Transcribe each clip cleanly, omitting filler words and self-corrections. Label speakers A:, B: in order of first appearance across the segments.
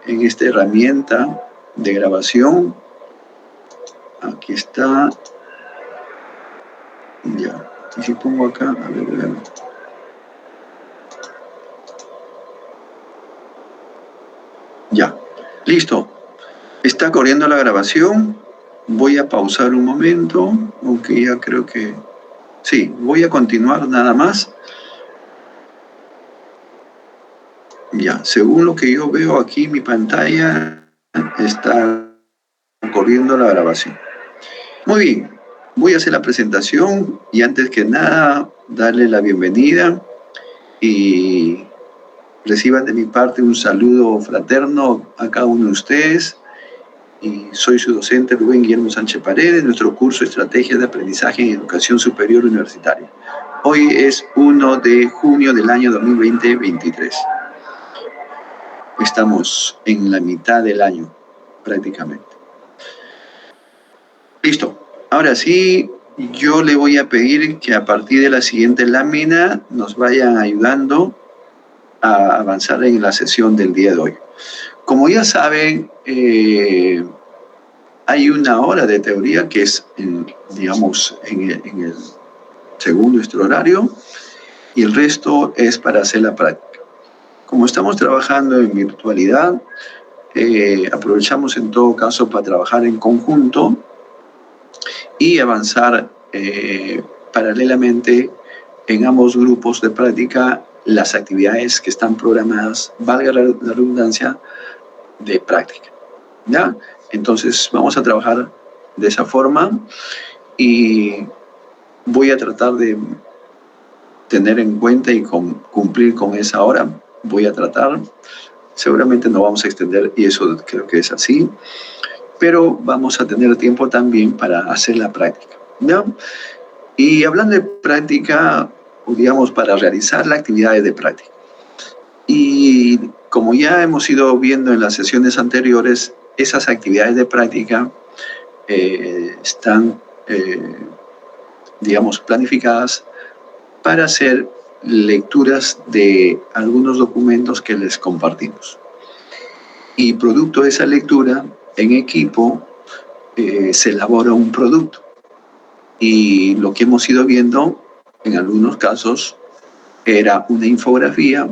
A: en esta herramienta de grabación. Aquí está. Ya. Y si pongo acá, a ver. Ya. Listo. Está corriendo la grabación. Voy a pausar un momento. Aunque ya creo que... Sí, voy a continuar nada más. Ya, según lo que yo veo aquí en mi pantalla, está corriendo la grabación. Muy bien, voy a hacer la presentación y antes que nada, darle la bienvenida y reciban de mi parte un saludo fraterno a cada uno de ustedes. Y soy su docente Rubén Guillermo Sánchez Paredes, nuestro curso Estrategias de Aprendizaje en Educación Superior Universitaria. Hoy es 1 de junio del año 2023. Estamos en la mitad del año, prácticamente. Listo. Ahora sí, yo le voy a pedir que a partir de la siguiente lámina nos vayan ayudando a avanzar en la sesión del día de hoy. Como ya saben, hay una hora de teoría que es, digamos, en el según nuestro horario y el resto es para hacer la práctica. Como estamos trabajando en virtualidad, aprovechamos en todo caso para trabajar en conjunto y avanzar paralelamente en ambos grupos de práctica las actividades que están programadas, valga la redundancia, de práctica. ¿Ya? Entonces vamos a trabajar de esa forma y voy a tratar de tener en cuenta y cumplir con esa hora. Voy a tratar, seguramente no vamos a extender y eso creo que es así, pero vamos a tener tiempo también para hacer la práctica, ¿no? Y hablando de práctica, digamos, para realizar las actividades de práctica. Y como ya hemos ido viendo en las sesiones anteriores, esas actividades de práctica están, digamos, planificadas para hacer lecturas de algunos documentos que les compartimos. Y producto de esa lectura, en equipo, se elabora un producto. Y lo que hemos ido viendo, en algunos casos, era una infografía,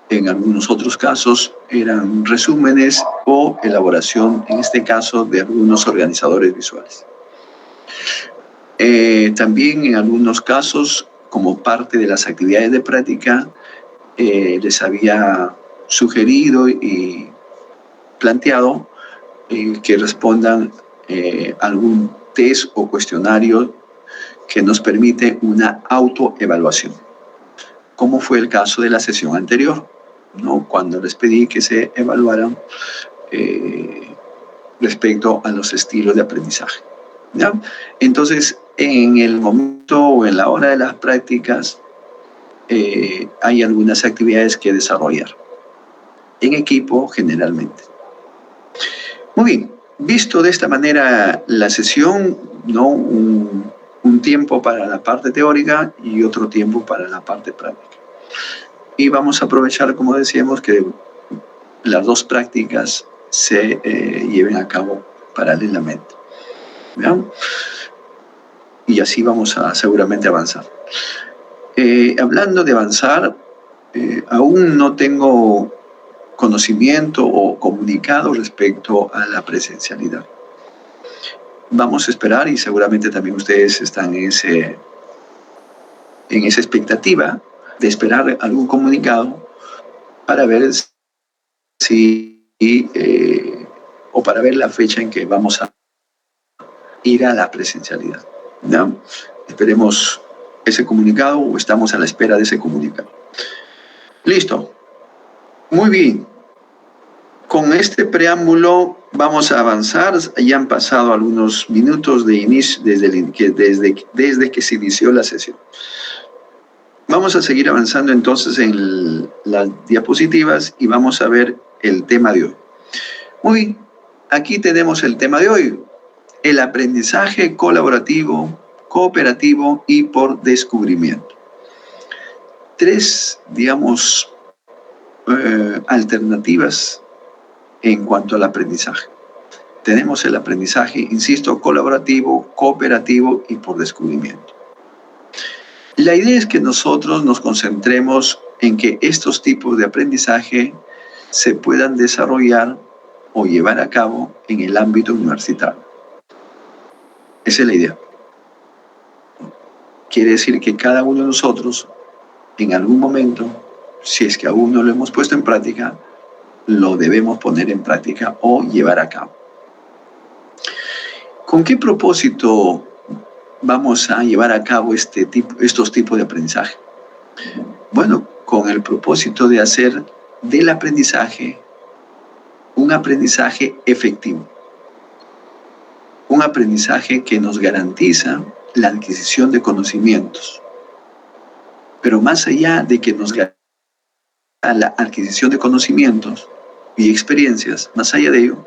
A: en algunos otros casos eran resúmenes o elaboración, en este caso, de algunos organizadores visuales. También en algunos casos, como parte de las actividades de práctica, les había sugerido y planteado que respondan algún test o cuestionario que nos permite una autoevaluación, como fue el caso de la sesión anterior, ¿no? Cuando les pedí que se evaluaran respecto a los estilos de aprendizaje, ¿ya? Entonces, en el momento o en la hora de las prácticas, hay algunas actividades que desarrollar, en equipo generalmente. Muy bien, visto de esta manera la sesión, ¿no? Un tiempo para la parte teórica y otro tiempo para la parte práctica. Y vamos a aprovechar, como decíamos, que las dos prácticas se lleven a cabo paralelamente. ¿Vean? Y así vamos a seguramente avanzar. Hablando de avanzar, aún no tengo conocimiento o comunicado respecto a la presencialidad. Vamos a esperar y seguramente también ustedes están en esa expectativa de esperar algún comunicado para ver si o para ver la fecha en que vamos a ir a la presencialidad, ¿no? Esperemos ese comunicado o estamos a la espera de ese comunicado. Listo. Muy bien. Con este preámbulo vamos a avanzar. Ya han pasado algunos minutos de inicio desde que se inició la sesión. Vamos a seguir avanzando entonces en las diapositivas y vamos a ver el tema de hoy. Muy bien, aquí tenemos el tema de hoy, el aprendizaje colaborativo, cooperativo y por descubrimiento. Tres, digamos, alternativas en cuanto al aprendizaje. Tenemos el aprendizaje, insisto, colaborativo, cooperativo y por descubrimiento. La idea es que nosotros nos concentremos en que estos tipos de aprendizaje se puedan desarrollar o llevar a cabo en el ámbito universitario. Esa es la idea. Quiere decir que cada uno de nosotros, en algún momento, si es que aún no lo hemos puesto en práctica, lo debemos poner en práctica o llevar a cabo. ¿Con qué propósito vamos a llevar a cabo estos tipos de aprendizaje? Bueno, con el propósito de hacer del aprendizaje un aprendizaje efectivo. Un aprendizaje que nos garantiza la adquisición de conocimientos. Pero más allá de que nos garantiza la adquisición de conocimientos y experiencias, más allá de ello,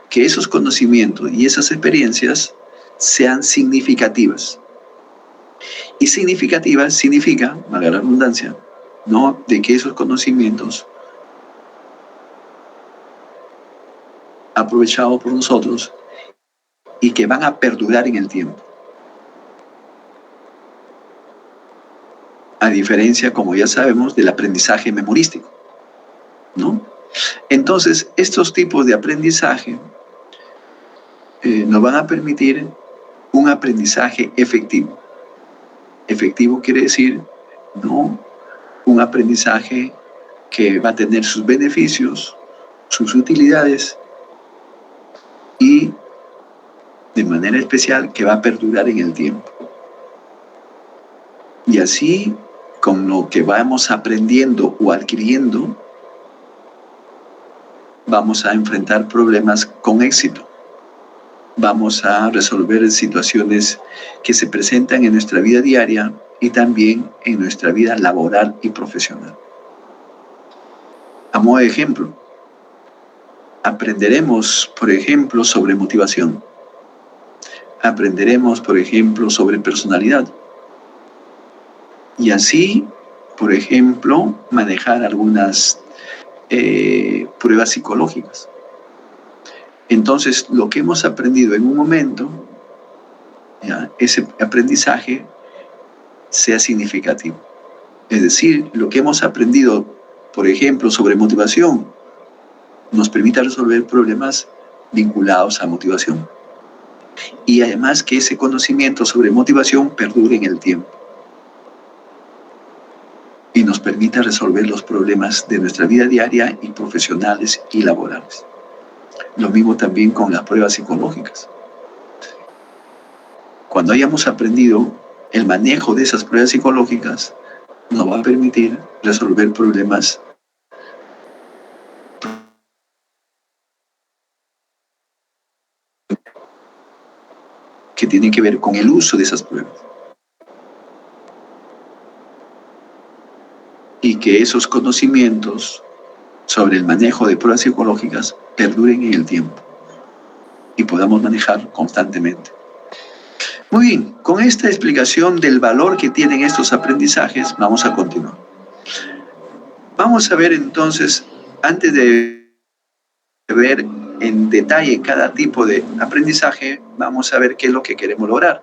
A: que esos conocimientos y esas experiencias sean significativas. Y significativas significa, valga la redundancia, ¿no?, de que esos conocimientos aprovechados por nosotros y que van a perdurar en el tiempo. A diferencia, como ya sabemos, del aprendizaje memorístico, ¿no? Entonces, estos tipos de aprendizaje nos van a permitir un aprendizaje efectivo. Efectivo quiere decir, ¿no?, un aprendizaje que va a tener sus beneficios, sus utilidades y, de manera especial, que va a perdurar en el tiempo. Y así, con lo que vamos aprendiendo o adquiriendo, vamos a enfrentar problemas con éxito. Vamos a resolver situaciones que se presentan en nuestra vida diaria y también en nuestra vida laboral y profesional. A modo de ejemplo, aprenderemos, por ejemplo, sobre motivación. Aprenderemos, por ejemplo, sobre personalidad. Y así, por ejemplo, manejar algunas pruebas psicológicas. Entonces, lo que hemos aprendido en un momento, ¿ya?, ese aprendizaje sea significativo. Es decir, lo que hemos aprendido, por ejemplo, sobre motivación, nos permita resolver problemas vinculados a motivación. Y además que ese conocimiento sobre motivación perdure en el tiempo y nos permita resolver los problemas de nuestra vida diaria y profesionales y laborales. Lo mismo también con las pruebas psicológicas. Cuando hayamos aprendido el manejo de esas pruebas psicológicas, nos va a permitir resolver problemas que tienen que ver con el uso de esas pruebas. Y que esos conocimientos sobre el manejo de pruebas psicológicas perduren en el tiempo y podamos manejar constantemente. Muy bien, con esta explicación del valor que tienen estos aprendizajes, vamos a continuar. Vamos a ver entonces, antes de ver en detalle cada tipo de aprendizaje, vamos a ver qué es lo que queremos lograr.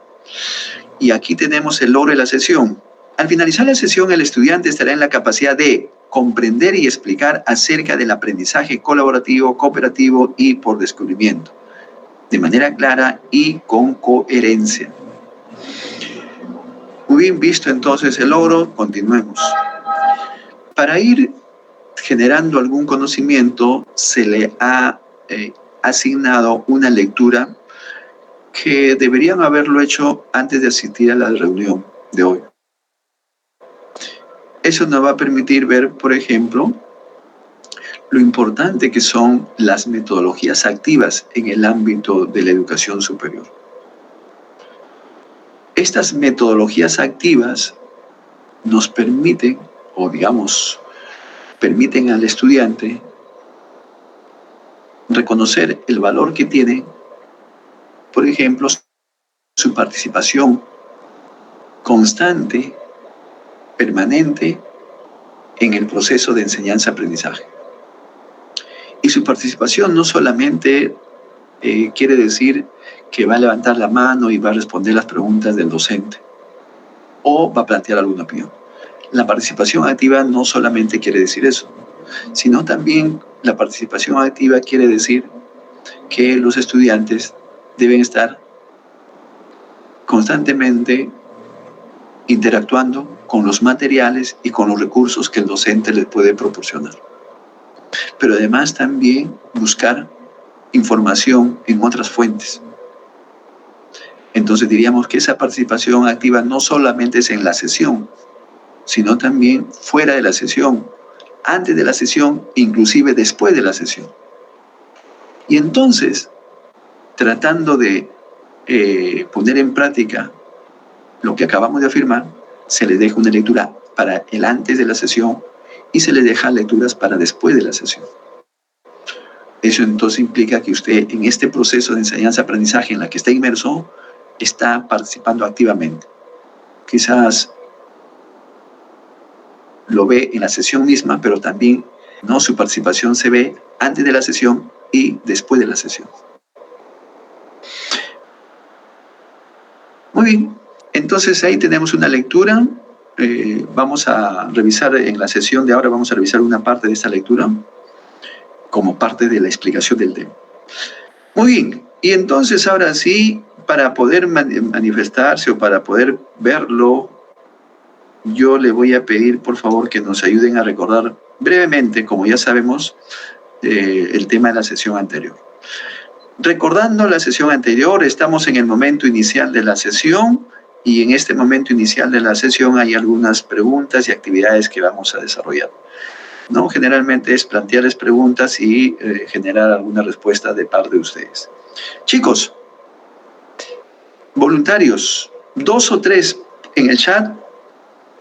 A: Y aquí tenemos el logro de la sesión. Al finalizar la sesión, el estudiante estará en la capacidad de comprender y explicar acerca del aprendizaje colaborativo, cooperativo y por descubrimiento, de manera clara y con coherencia. Muy bien, visto entonces el logro, continuemos. Para ir generando algún conocimiento, se le ha asignado una lectura que deberían haberlo hecho antes de asistir a la reunión de hoy. Eso nos va a permitir ver, por ejemplo, lo importante que son las metodologías activas en el ámbito de la educación superior. Estas metodologías activas nos permiten, o digamos, permiten al estudiante reconocer el valor que tiene, por ejemplo, su participación constante, permanente, en el proceso de enseñanza-aprendizaje. Y su participación no solamente quiere decir que va a levantar la mano y va a responder las preguntas del docente o va a plantear alguna opinión. La participación activa no solamente quiere decir eso, sino también la participación activa quiere decir que los estudiantes deben estar constantemente interactuando con los materiales y con los recursos que el docente les puede proporcionar. Pero además también buscar información en otras fuentes. Entonces diríamos que esa participación activa no solamente es en la sesión, sino también fuera de la sesión, antes de la sesión, inclusive después de la sesión. Y entonces, tratando de poner en práctica lo que acabamos de afirmar, se le deja una lectura para el antes de la sesión y se le deja lecturas para después de la sesión. Eso entonces implica que usted en este proceso de enseñanza-aprendizaje en la que está inmerso, está participando activamente. Quizás lo ve en la sesión misma, pero también ¿no? Su participación se ve antes de la sesión y después de la sesión. Muy bien, entonces ahí tenemos una lectura. Vamos a revisar en la sesión de ahora, vamos a revisar una parte de esta lectura como parte de la explicación del tema. Muy bien, y entonces ahora sí, para poder manifestarse o para poder verlo, yo le voy a pedir por favor que nos ayuden a recordar brevemente, como ya sabemos, el tema de la sesión anterior. Recordando la sesión anterior, estamos en el momento inicial de la sesión y en este momento inicial de la sesión hay algunas preguntas y actividades que vamos a desarrollar. ¿No? Generalmente es plantearles preguntas y generar alguna respuesta de parte de ustedes. Chicos, voluntarios, 2 o 3 en el chat,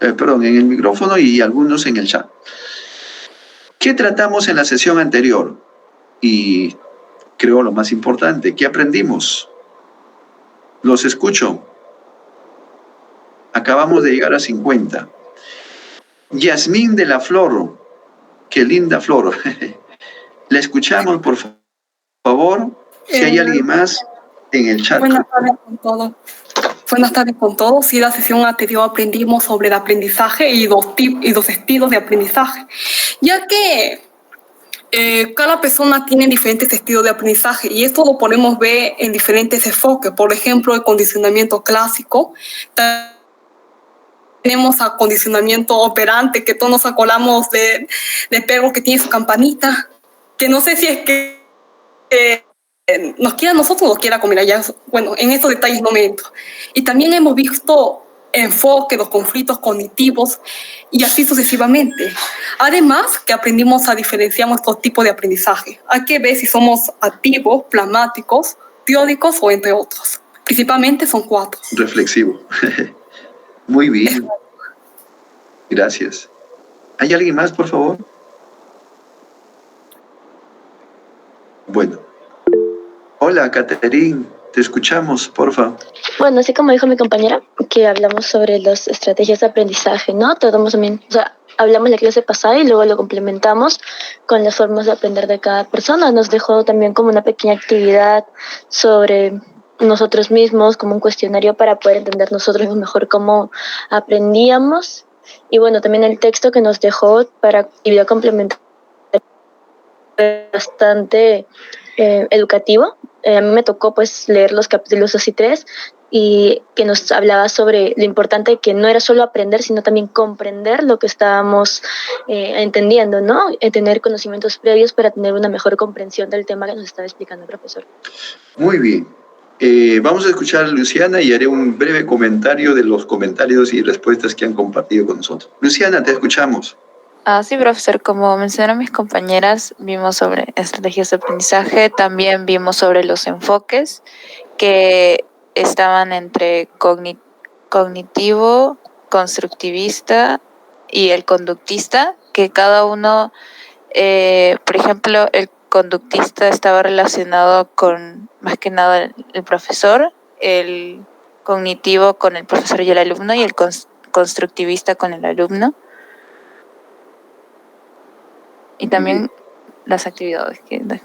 A: en el micrófono y algunos en el chat. ¿Qué tratamos en la sesión anterior? Y creo lo más importante, ¿qué aprendimos? Los escucho. Acabamos de llegar a 50. Yasmín de la Flor, qué linda flor. La escuchamos, por favor. Si hay alguien más en el chat.
B: Buenas tardes con todos. Buenas tardes con todos. Sí, la sesión anterior aprendimos sobre el aprendizaje y dos estilos de aprendizaje, ya que cada persona tiene diferentes estilos de aprendizaje y esto lo podemos ver en diferentes enfoques. Por ejemplo, el condicionamiento clásico. Tenemos acondicionamiento operante, que todos nos acordamos del perro que tiene su campanita, que no sé si es que nos quiera a nosotros o nos quiera comer allá. Bueno, en estos detalles no me entro. Y también hemos visto enfoque, los conflictos cognitivos y así sucesivamente. Además, que aprendimos a diferenciar nuestros tipos de aprendizaje. Hay que ver si somos activos, pragmáticos, teóricos o entre otros. Principalmente son 4.
A: Reflexivo. Muy bien. Gracias. ¿Hay alguien más, por favor? Bueno. Hola, Caterín. Te escuchamos, por favor.
C: Bueno, así como dijo mi compañera, que hablamos sobre las estrategias de aprendizaje, ¿no? Tratamos también, o sea, hablamos la clase pasada y luego lo complementamos con las formas de aprender de cada persona. Nos dejó también como una pequeña actividad sobre nosotros mismos, como un cuestionario para poder entender nosotros mejor cómo aprendíamos. Y bueno, también el texto que nos dejó para actividad complementaria bastante educativo. A mí me tocó pues leer los capítulos 2 y 3 y que nos hablaba sobre lo importante que no era solo aprender, sino también comprender lo que estábamos entendiendo, ¿no? Tener conocimientos previos para tener una mejor comprensión del tema que nos estaba explicando el profesor.
A: Muy bien. Vamos a escuchar a Luciana y haré un breve comentario de los comentarios y respuestas que han compartido con nosotros. Luciana, te escuchamos.
D: Sí, profesor, como mencionaron mis compañeras, vimos sobre estrategias de aprendizaje, también vimos sobre los enfoques que estaban entre cognitivo, constructivista y el conductista, que cada uno, por ejemplo, el conductista estaba relacionado con, más que nada, el profesor, el cognitivo con el profesor y el alumno, y el constructivista con el alumno. Y también las actividades que dan.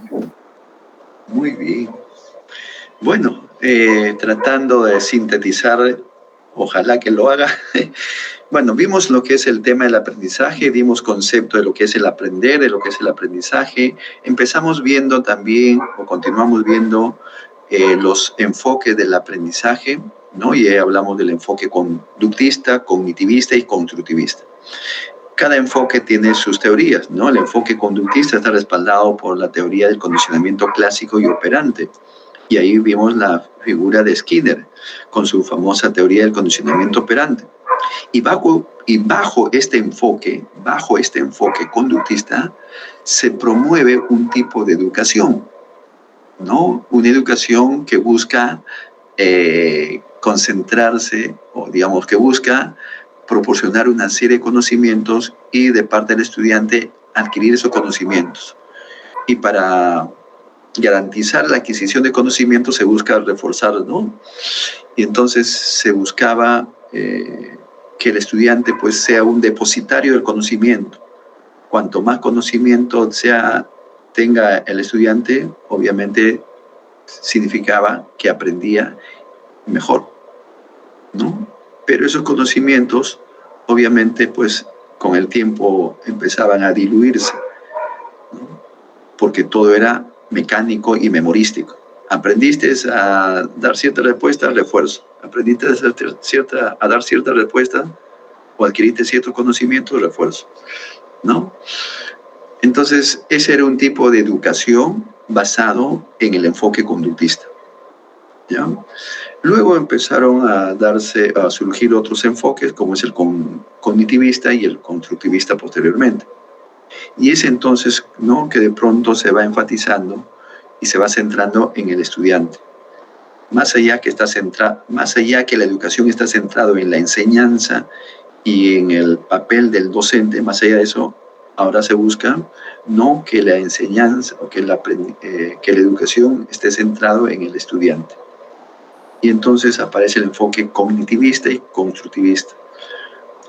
A: Muy bien. Bueno, tratando de sintetizar, ojalá que lo haga. Bueno, vimos lo que es el tema del aprendizaje, vimos concepto de lo que es el aprender, de lo que es el aprendizaje. Empezamos viendo también, o continuamos viendo, los enfoques del aprendizaje, ¿no? Y hablamos del enfoque conductista, cognitivista y constructivista. Cada enfoque tiene sus teorías, ¿no? El enfoque conductista está respaldado por la teoría del condicionamiento clásico y operante. Y ahí vimos la figura de Skinner, con su famosa teoría del condicionamiento operante. Y bajo este enfoque conductista, se promueve un tipo de educación, ¿no? Una educación que busca concentrarse, o digamos que busca proporcionar una serie de conocimientos y de parte del estudiante adquirir esos conocimientos. Y para garantizar la adquisición de conocimientos se busca reforzar, ¿no? Y entonces se buscaba que el estudiante pues sea un depositario del conocimiento. Cuanto más conocimiento tenga el estudiante, obviamente significaba que aprendía mejor, ¿no? Pero esos conocimientos, obviamente, pues con el tiempo empezaban a diluirse, ¿no? Porque todo era mecánico y memorístico. Aprendiste a dar cierta respuesta, refuerzo. Aprendiste a dar cierta respuesta o adquiriste ciertos conocimientos, refuerzo, ¿no? Entonces, ese era un tipo de educación basado en el enfoque conductista, ¿ya? Luego empezaron a surgir otros enfoques, como es el cognitivista y el constructivista posteriormente. Y es entonces, ¿no?, que de pronto se va enfatizando y se va centrando en el estudiante. Más allá que la educación está centrada en la enseñanza y en el papel del docente, más allá de eso, ahora se busca no que la enseñanza o que la educación esté centrado en el estudiante. Y entonces aparece el enfoque cognitivista y constructivista,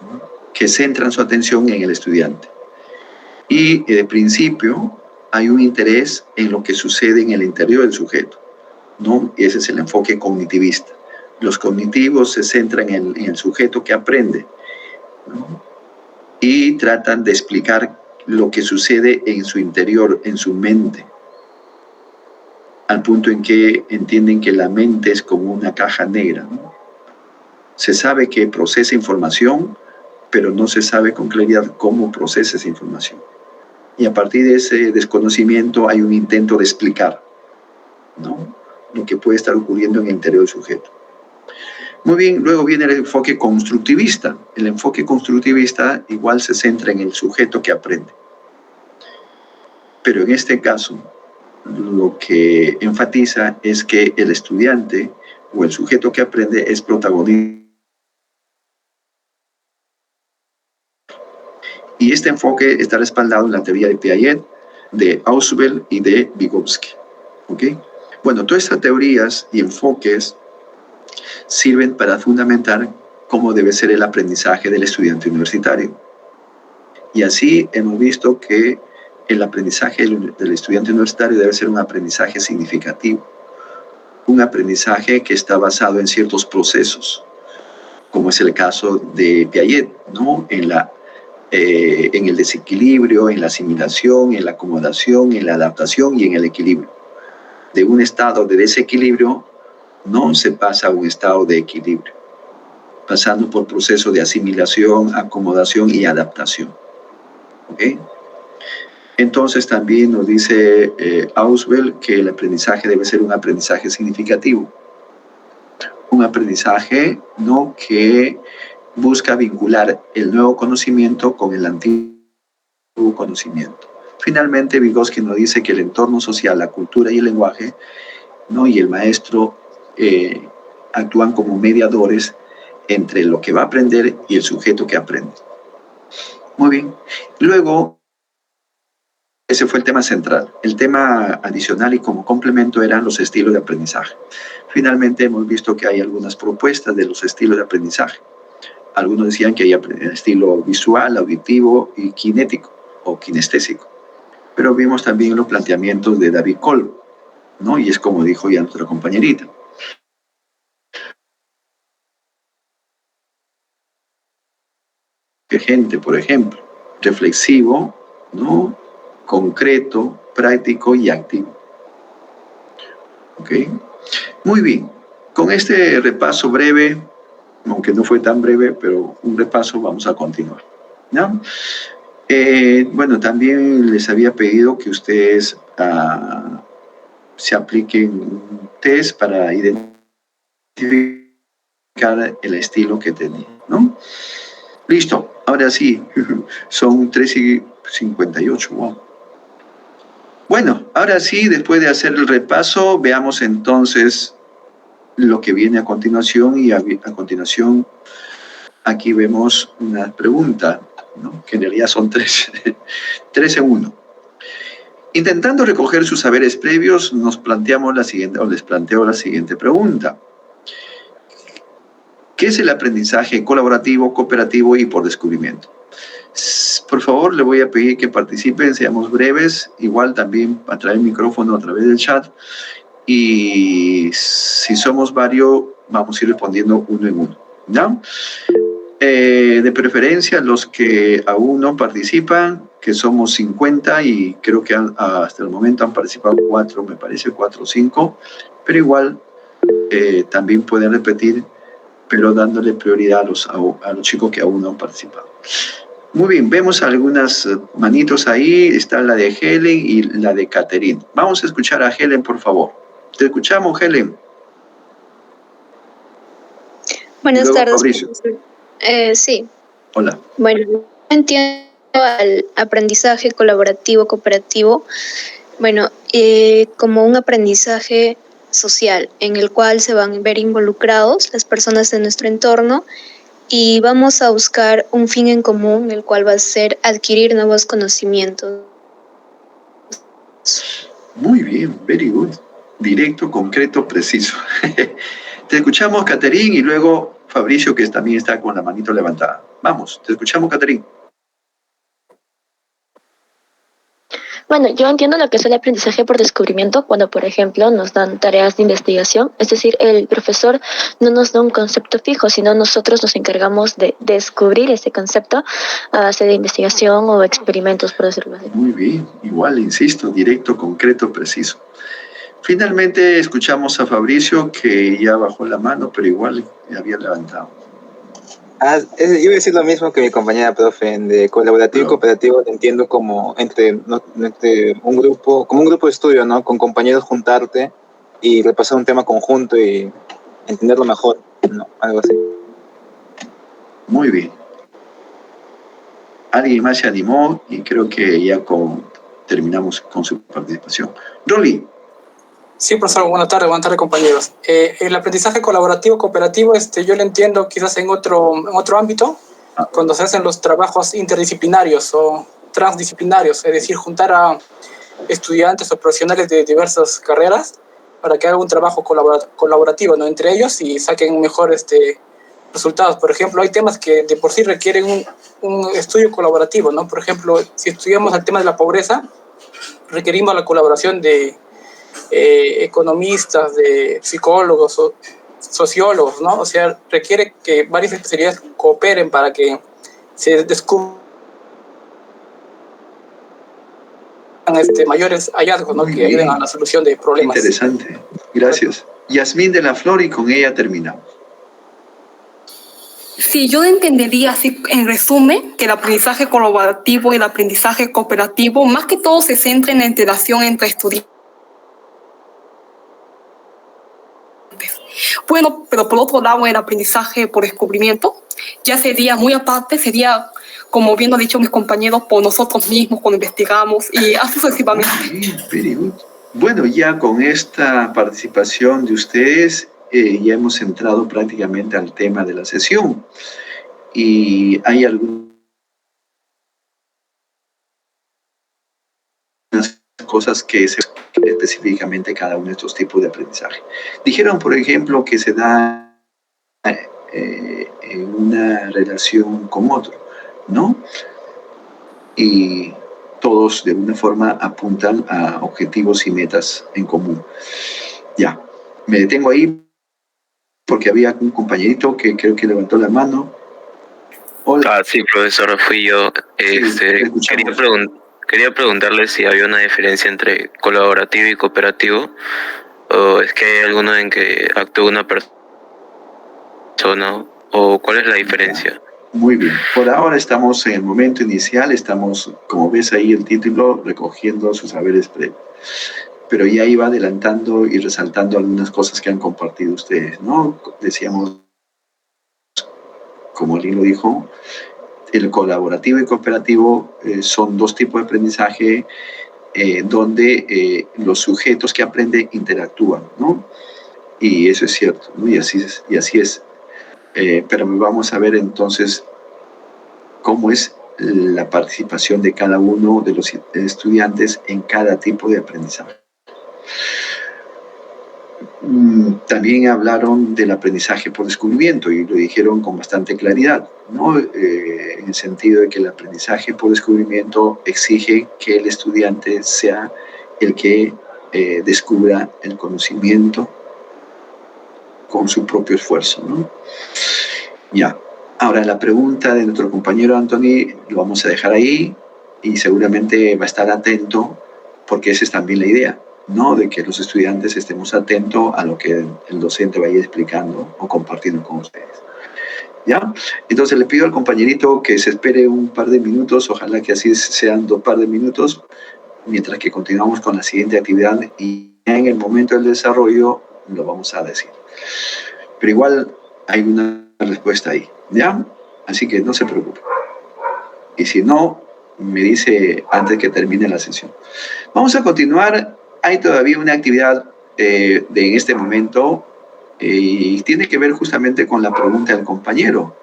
A: ¿no?, que centran su atención en el estudiante. Y de principio hay un interés en lo que sucede en el interior del sujeto, ¿no? Y ese es el enfoque cognitivista. Los cognitivos se centran en el sujeto que aprende, ¿no?, y tratan de explicar lo que sucede en su interior, en su mente, al punto en que entienden que la mente es como una caja negra, ¿no? Se sabe que procesa información, pero no se sabe con claridad cómo procesa esa información. Y a partir de ese desconocimiento hay un intento de explicar, ¿no?, lo que puede estar ocurriendo en el interior del sujeto. Muy bien, luego viene el enfoque constructivista. El enfoque constructivista igual se centra en el sujeto que aprende. Pero en este caso, lo que enfatiza es que el estudiante o el sujeto que aprende es protagonista. Y este enfoque está respaldado en la teoría de Piaget, de Ausubel y de Vygotsky. ¿Okay? Bueno, todas estas teorías y enfoques sirven para fundamentar cómo debe ser el aprendizaje del estudiante universitario. Y así hemos visto que el aprendizaje del estudiante universitario debe ser un aprendizaje significativo, un aprendizaje que está basado en ciertos procesos, como es el caso de Piaget, ¿no?, en el desequilibrio, en la asimilación, en la acomodación, en la adaptación y en el equilibrio. De un estado de desequilibrio no se pasa a un estado de equilibrio, pasando por procesos de asimilación, acomodación y adaptación. ¿Okay? Entonces también nos dice Ausubel que el aprendizaje debe ser un aprendizaje significativo, un aprendizaje, ¿no?, que busca vincular el nuevo conocimiento con el antiguo conocimiento. Finalmente, Vygotsky nos dice que el entorno social, la cultura y el lenguaje, ¿no?, y el maestro actúan como mediadores entre lo que va a aprender y el sujeto que aprende. Muy bien. Luego, ese fue el tema central. El tema adicional y como complemento eran los estilos de aprendizaje. Finalmente, hemos visto que hay algunas propuestas de los estilos de aprendizaje. Algunos decían que hay estilo visual, auditivo y kinético o kinestésico. pero vimos también los planteamientos de David Kolb, ¿no? Y es como dijo ya nuestra compañerita. Gente, por ejemplo, reflexivo, ¿no? Concreto, práctico y activo. ¿Ok? Muy bien. Con este repaso breve, aunque no fue tan breve, pero un repaso, vamos a continuar, ¿no? Bueno, también les había pedido que ustedes se apliquen un test para identificar el estilo que tenían, ¿no? Listo, ahora sí, son 3:58, wow. Bueno, ahora sí, después de hacer el repaso, veamos entonces lo que viene a continuación, y a continuación aquí vemos una pregunta, ¿no? Que en realidad son tres, tres en uno. Intentando recoger sus saberes previos, les planteo la siguiente pregunta. ¿Qué es el aprendizaje colaborativo, cooperativo y por descubrimiento? Por favor, le voy a pedir que participen, seamos breves, igual también a través del micrófono, a través del chat, y si somos varios, vamos a ir respondiendo uno en uno, ¿no? De preferencia, los que aún no participan, que somos 50, y creo que hasta el momento han participado 4, me parece 4 o 5, pero igual también pueden repetir, pero dándole prioridad a los chicos que aún no han participado. Muy bien, vemos algunas manitos ahí, está la de Helen y la de Catherine. Vamos a escuchar a Helen, por favor. Te escuchamos, Helen.
E: Buenas tardes.
A: Fabricio.
E: Sí.
A: Hola.
E: Bueno, entiendo al aprendizaje colaborativo, cooperativo, bueno, como un aprendizaje social en el cual se van a ver involucrados las personas de nuestro entorno y vamos a buscar un fin en común, el cual va a ser adquirir nuevos conocimientos.
A: Muy bien, very good. Directo, concreto, preciso. Te escuchamos, Catherine, y luego Fabricio, que también está con la manito levantada. Vamos, te escuchamos, Catherine.
C: Bueno, yo entiendo lo que es el aprendizaje por descubrimiento cuando, por ejemplo, nos dan tareas de investigación. Es decir, el profesor no nos da un concepto fijo, sino nosotros nos encargamos de descubrir ese concepto a base de investigación o experimentos, por decirlo así.
A: Muy bien, igual, insisto, directo, concreto, preciso. Finalmente escuchamos a Fabricio, que ya bajó la mano, pero igual había levantado.
F: Yo iba a decir lo mismo que mi compañera profe, de colaborativo y cooperativo, entiendo como entre un grupo, como un grupo de estudio, ¿no? Con compañeros juntarte y repasar un tema conjunto y entenderlo mejor, ¿no? Algo así.
A: Muy bien. Alguien más se animó y creo que ya terminamos con su participación. Rolly.
G: Sí, profesor, buenas tardes, compañeros. El aprendizaje colaborativo, cooperativo, yo lo entiendo quizás en otro ámbito, cuando se hacen los trabajos interdisciplinarios o transdisciplinarios, es decir, juntar a estudiantes o profesionales de diversas carreras para que hagan un trabajo colaborativo, ¿no? Entre ellos y saquen mejores resultados. Por ejemplo, hay temas que de por sí requieren un estudio colaborativo, ¿no? Por ejemplo, si estudiamos el tema de la pobreza, requerimos la colaboración de economistas, de psicólogos o sociólogos, ¿no? O sea, requiere que varias especialidades cooperen para que se descubran mayores hallazgos, ¿no? Que ayuden a la solución de problemas.
A: Interesante, gracias. Yasmín de la Flor, y con ella terminamos.
B: Sí, yo entendería así, en resumen, que el aprendizaje colaborativo y el aprendizaje cooperativo, más que todo, se centra en la interacción entre estudiantes. Bueno, pero por otro lado, el aprendizaje por descubrimiento ya sería muy aparte, sería, como bien lo han dicho mis compañeros, por nosotros mismos cuando investigamos y así sucesivamente.
A: Very good. Bueno, ya con esta participación de ustedes, ya hemos entrado prácticamente al tema de la sesión. Y hay algunas cosas que se específicamente cada uno de estos tipos de aprendizaje. Dijeron, por ejemplo, que se da en una relación con otro, ¿no? Y todos de alguna forma apuntan a objetivos y metas en común. Ya, me detengo ahí porque había un compañerito que creo que levantó la mano. Hola.
H: Sí, profesor, fui yo. Quería preguntarle si había una diferencia entre colaborativo y cooperativo, o es que hay alguno en que actúa una persona, o cuál es la diferencia.
A: Muy bien, por ahora estamos en el momento inicial, estamos, como ves ahí el título, recogiendo sus saberes previos. Pero ya iba adelantando y resaltando algunas cosas que han compartido ustedes, ¿no? Decíamos, como Lino dijo, el colaborativo y cooperativo son dos tipos de aprendizaje donde los sujetos que aprenden interactúan, ¿no? Y eso es cierto, ¿no? Y así es. Pero vamos a ver entonces cómo es la participación de cada uno de los estudiantes en cada tipo de aprendizaje. También hablaron del aprendizaje por descubrimiento y lo dijeron con bastante claridad, ¿no? En el sentido de que el aprendizaje por descubrimiento exige que el estudiante sea el que descubra el conocimiento con su propio esfuerzo, ¿no? Ya. Ahora, la pregunta de nuestro compañero Anthony lo vamos a dejar ahí y seguramente va a estar atento porque esa es también la idea, ¿no? De que los estudiantes estemos atentos a lo que el docente vaya explicando o compartiendo con ustedes. ¿Ya? Entonces le pido al compañerito que se espere un par de minutos, ojalá que así sean 2 par de minutos, mientras que continuamos con la siguiente actividad y en el momento del desarrollo lo vamos a decir. Pero igual hay una respuesta ahí, ¿ya? Así que no se preocupe. Y si no, me dice antes que termine la sesión. Vamos a continuar. Hay todavía una actividad en este momento y tiene que ver justamente con la pregunta del compañero.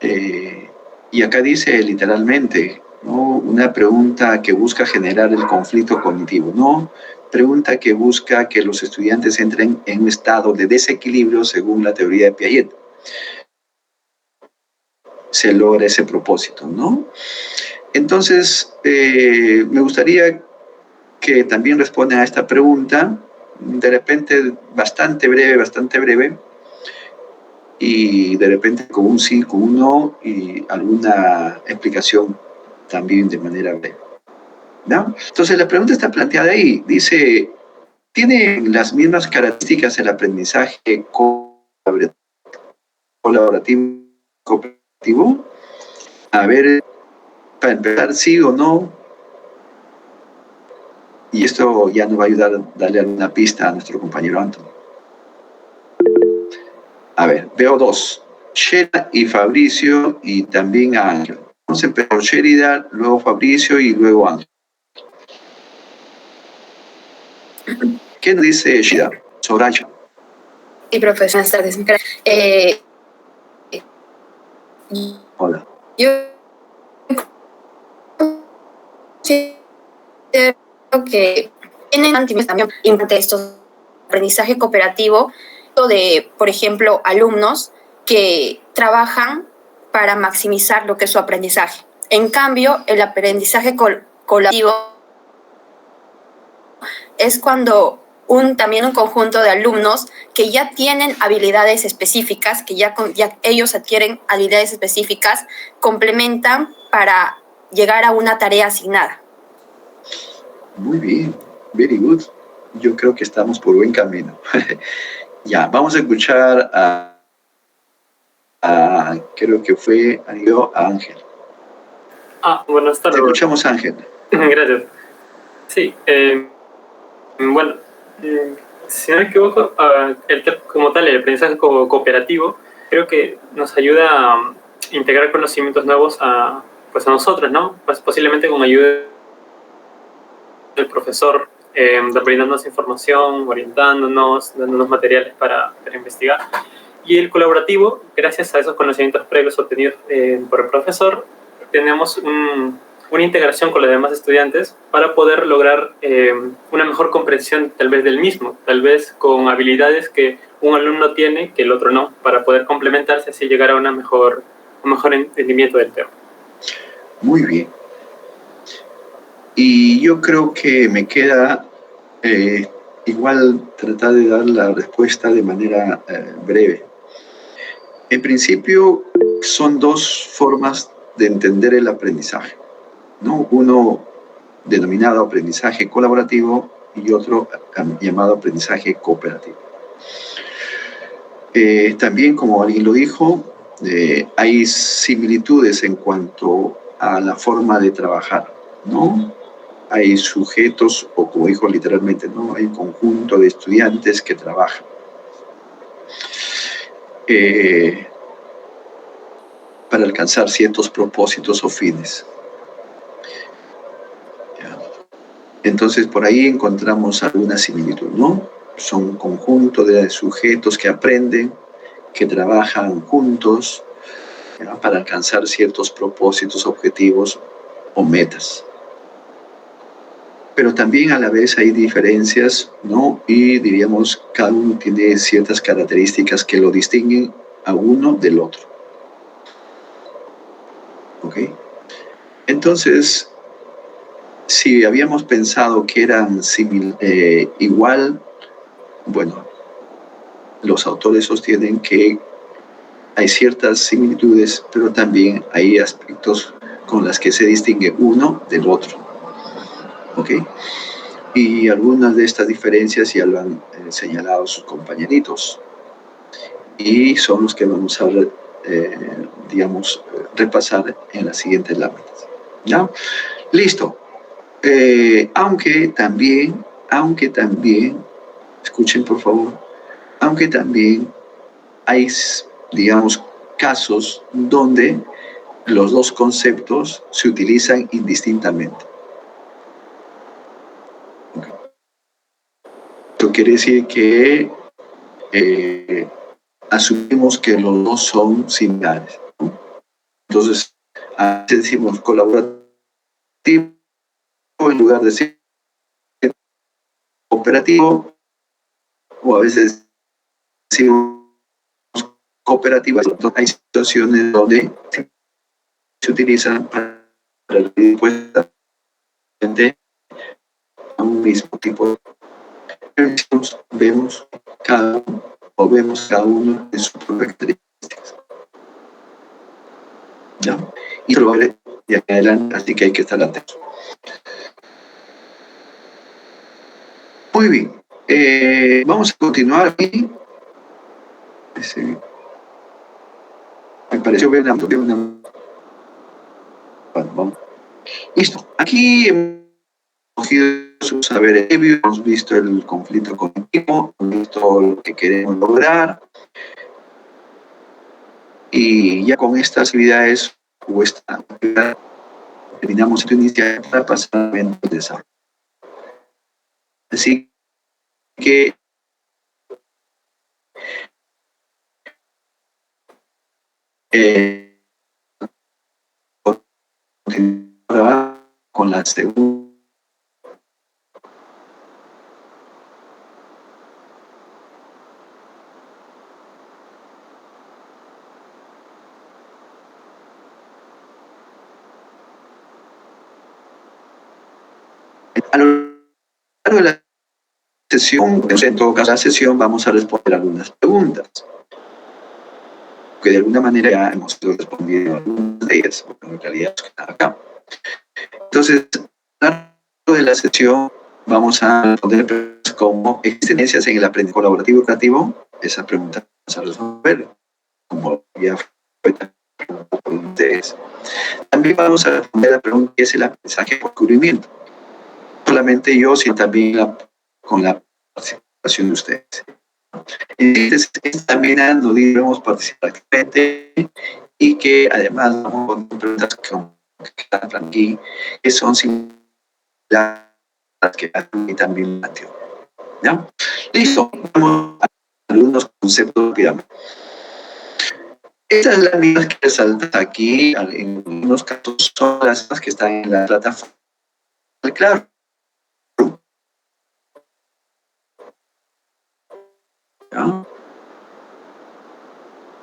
A: Y acá dice literalmente, ¿no? Una pregunta que busca generar el conflicto cognitivo, ¿no? Pregunta que busca que los estudiantes entren en un estado de desequilibrio según la teoría de Piaget. Se logra ese propósito, ¿no? Entonces, me gustaría que también respondan a esta pregunta, de repente bastante breve, y de repente con un sí, con un no, y alguna explicación también de manera breve, ¿no? Entonces, la pregunta está planteada ahí, dice, ¿tiene las mismas características el aprendizaje colaborativo, cooperativo? A ver, para empezar, sí o no. Y esto ya nos va a ayudar a darle alguna pista a nuestro compañero Anthony. A ver, veo 2. Sherida y Fabricio y también a Ángel. Vamos a empezar por Sherida, luego Fabricio y luego Ángel. ¿Qué nos dice Sherida? Soraya.
I: Sí, profesor, buenas tardes.
A: Hola.
I: Yo considero que tienen también importante estos aprendizaje cooperativo de, por ejemplo, alumnos que trabajan para maximizar lo que es su aprendizaje. En cambio, el aprendizaje colaborativo es cuando también un conjunto de alumnos que ya tienen habilidades específicas, que ya ellos adquieren habilidades específicas, complementan para llegar a una tarea asignada.
A: Muy bien, very good. Yo creo que estamos por buen camino. Ya, vamos a escuchar creo que fue a Ángel.
J: Buenas tardes.
A: Te escuchamos, Ángel.
J: Gracias. Sí, bueno, si no me equivoco, como tal, el aprendizaje cooperativo creo que nos ayuda a integrar conocimientos nuevos a nosotros, ¿no? Pues posiblemente con ayuda del profesor, brindándonos información, orientándonos, dándonos materiales para investigar. Y el colaborativo, gracias a esos conocimientos previos obtenidos por el profesor, tenemos una integración con los demás estudiantes para poder lograr una mejor comprensión tal vez del mismo, tal vez con habilidades que un alumno tiene que el otro no, para poder complementarse y así llegar a un mejor entendimiento del tema.
A: Muy bien. Y yo creo que me queda igual tratar de dar la respuesta de manera breve. En principio, son dos formas de entender el aprendizaje, ¿no? Uno denominado aprendizaje colaborativo y otro llamado aprendizaje cooperativo. También, como alguien lo dijo, hay similitudes en cuanto a la forma de trabajar, ¿no? Hay sujetos, o como dijo literalmente, ¿no? Hay un conjunto de estudiantes que trabajan. Para alcanzar ciertos propósitos o fines. Entonces, por ahí encontramos alguna similitud, ¿no? Son un conjunto de sujetos que aprenden, que trabajan juntos, ¿ya? Para alcanzar ciertos propósitos, objetivos o metas. Pero también a la vez hay diferencias, ¿no? Y diríamos, cada uno tiene ciertas características que lo distinguen a uno del otro. ¿Ok? Entonces, si habíamos pensado que eran igual, bueno, los autores sostienen que hay ciertas similitudes, pero también hay aspectos con los que se distingue uno del otro. ¿Ok? Y algunas de estas diferencias ya lo han señalado sus compañeritos. Y son los que vamos a repasar en las siguientes láminas. ¿Ya? Listo. Aunque también, escuchen por favor, aunque también hay, digamos, casos donde los dos conceptos se utilizan indistintamente. Okay. Esto quiere decir que asumimos que los dos son similares, ¿no? Entonces, a veces decimos colaborativo en lugar de decir cooperativo, o a veces decimos cooperativas. Entonces, hay situaciones donde se utilizan para la respuesta a un mismo tipo de vemos cada uno de sus características. ¿Ya? Y lo veré de aquí adelante, así que hay que estar atentos. Muy bien. Vamos a continuar aquí. Me pareció ver una. Bueno, vamos. Listo. Aquí hemos cogido su saber previo, hemos visto el conflicto cognitivo, hemos visto lo que queremos lograr. Y ya con estas actividades o esta actividad terminamos esta iniciativa para pasar al desarrollo. Así que continuar con la segunda. A lo largo de la sesión, en todo caso, la sesión vamos a responder algunas preguntas, que de alguna manera ya hemos ido respondiendo algunas de ellas, porque en realidad están acá. Entonces, a lo largo de la sesión vamos a responder preguntas como ¿existen en el aprendizaje colaborativo y creativo? Esa pregunta vamos a resolver, como ya fue por ustedes. También vamos a responder la pregunta ¿qué es el aprendizaje por descubrimiento? Solamente yo, sino también con la participación de ustedes. Entonces, también no debemos participar activamente y que además vamos con preguntas que están aquí, que son similares a las que y también planteó. ¿Ya? Listo, vamos a algunos conceptos rápidamente. Estas láminas que resaltan aquí, en algunos casos, son las que están en la plataforma. Claro. ¿No?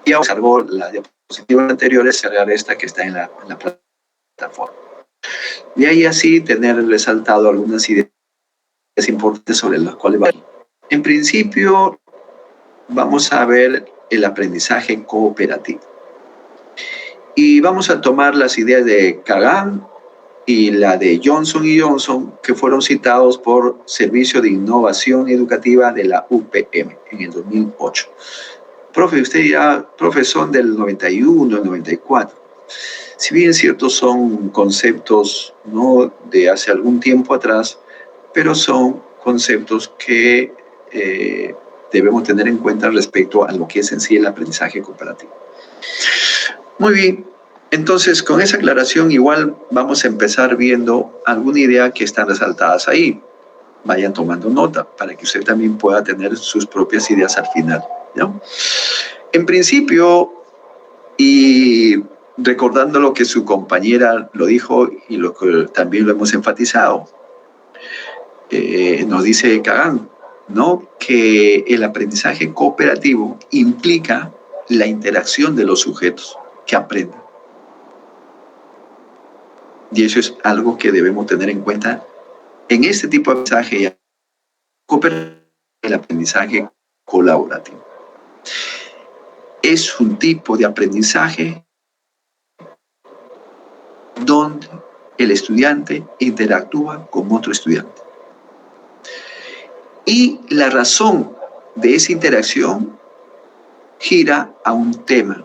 A: Ya observó la diapositiva anterior, es cerrar esta que está en la plataforma. Y ahí así tener resaltado algunas ideas importantes sobre las cuales vamos. En principio, vamos a ver el aprendizaje cooperativo. Y vamos a tomar las ideas de Kagan y la de Johnson y Johnson, que fueron citados por Servicio de Innovación Educativa de la UPM en el 2008. Profe, usted ya, son del 91, 94. Si bien es cierto, son conceptos, ¿no?, de hace algún tiempo atrás, pero son conceptos que debemos tener en cuenta respecto a lo que es en sí el aprendizaje cooperativo. Muy bien, entonces con esa aclaración igual vamos a empezar viendo alguna idea que están resaltadas ahí. Vayan tomando nota para que usted también pueda tener sus propias ideas al final, ¿no? En principio, y recordando lo que su compañera lo dijo y lo que también lo hemos enfatizado, nos dice Kagan, ¿no?, que el aprendizaje cooperativo implica la interacción de los sujetos que aprenden. Y eso es algo que debemos tener en cuenta en este tipo de aprendizaje cooperativo, el aprendizaje colaborativo. Es un tipo de aprendizaje donde el estudiante interactúa con otro estudiante. Y la razón de esa interacción gira a un tema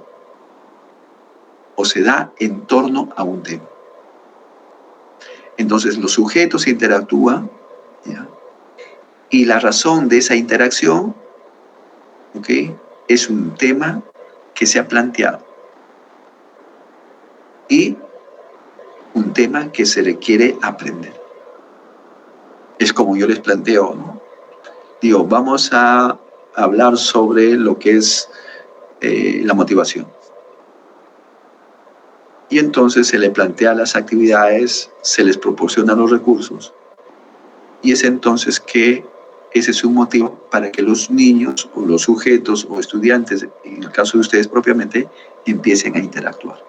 A: o se da en torno a un tema. Entonces los sujetos interactúan, ¿ya?, y la razón de esa interacción, ¿okay?, es un tema que se ha planteado y un tema que se requiere aprender. Es como yo les planteo, ¿no? Digo, vamos a hablar sobre lo que es la motivación. Y entonces se le plantea las actividades, se les proporciona los recursos. Y es entonces que ese es un motivo para que los niños o los sujetos o estudiantes, en el caso de ustedes propiamente, empiecen a interactuar.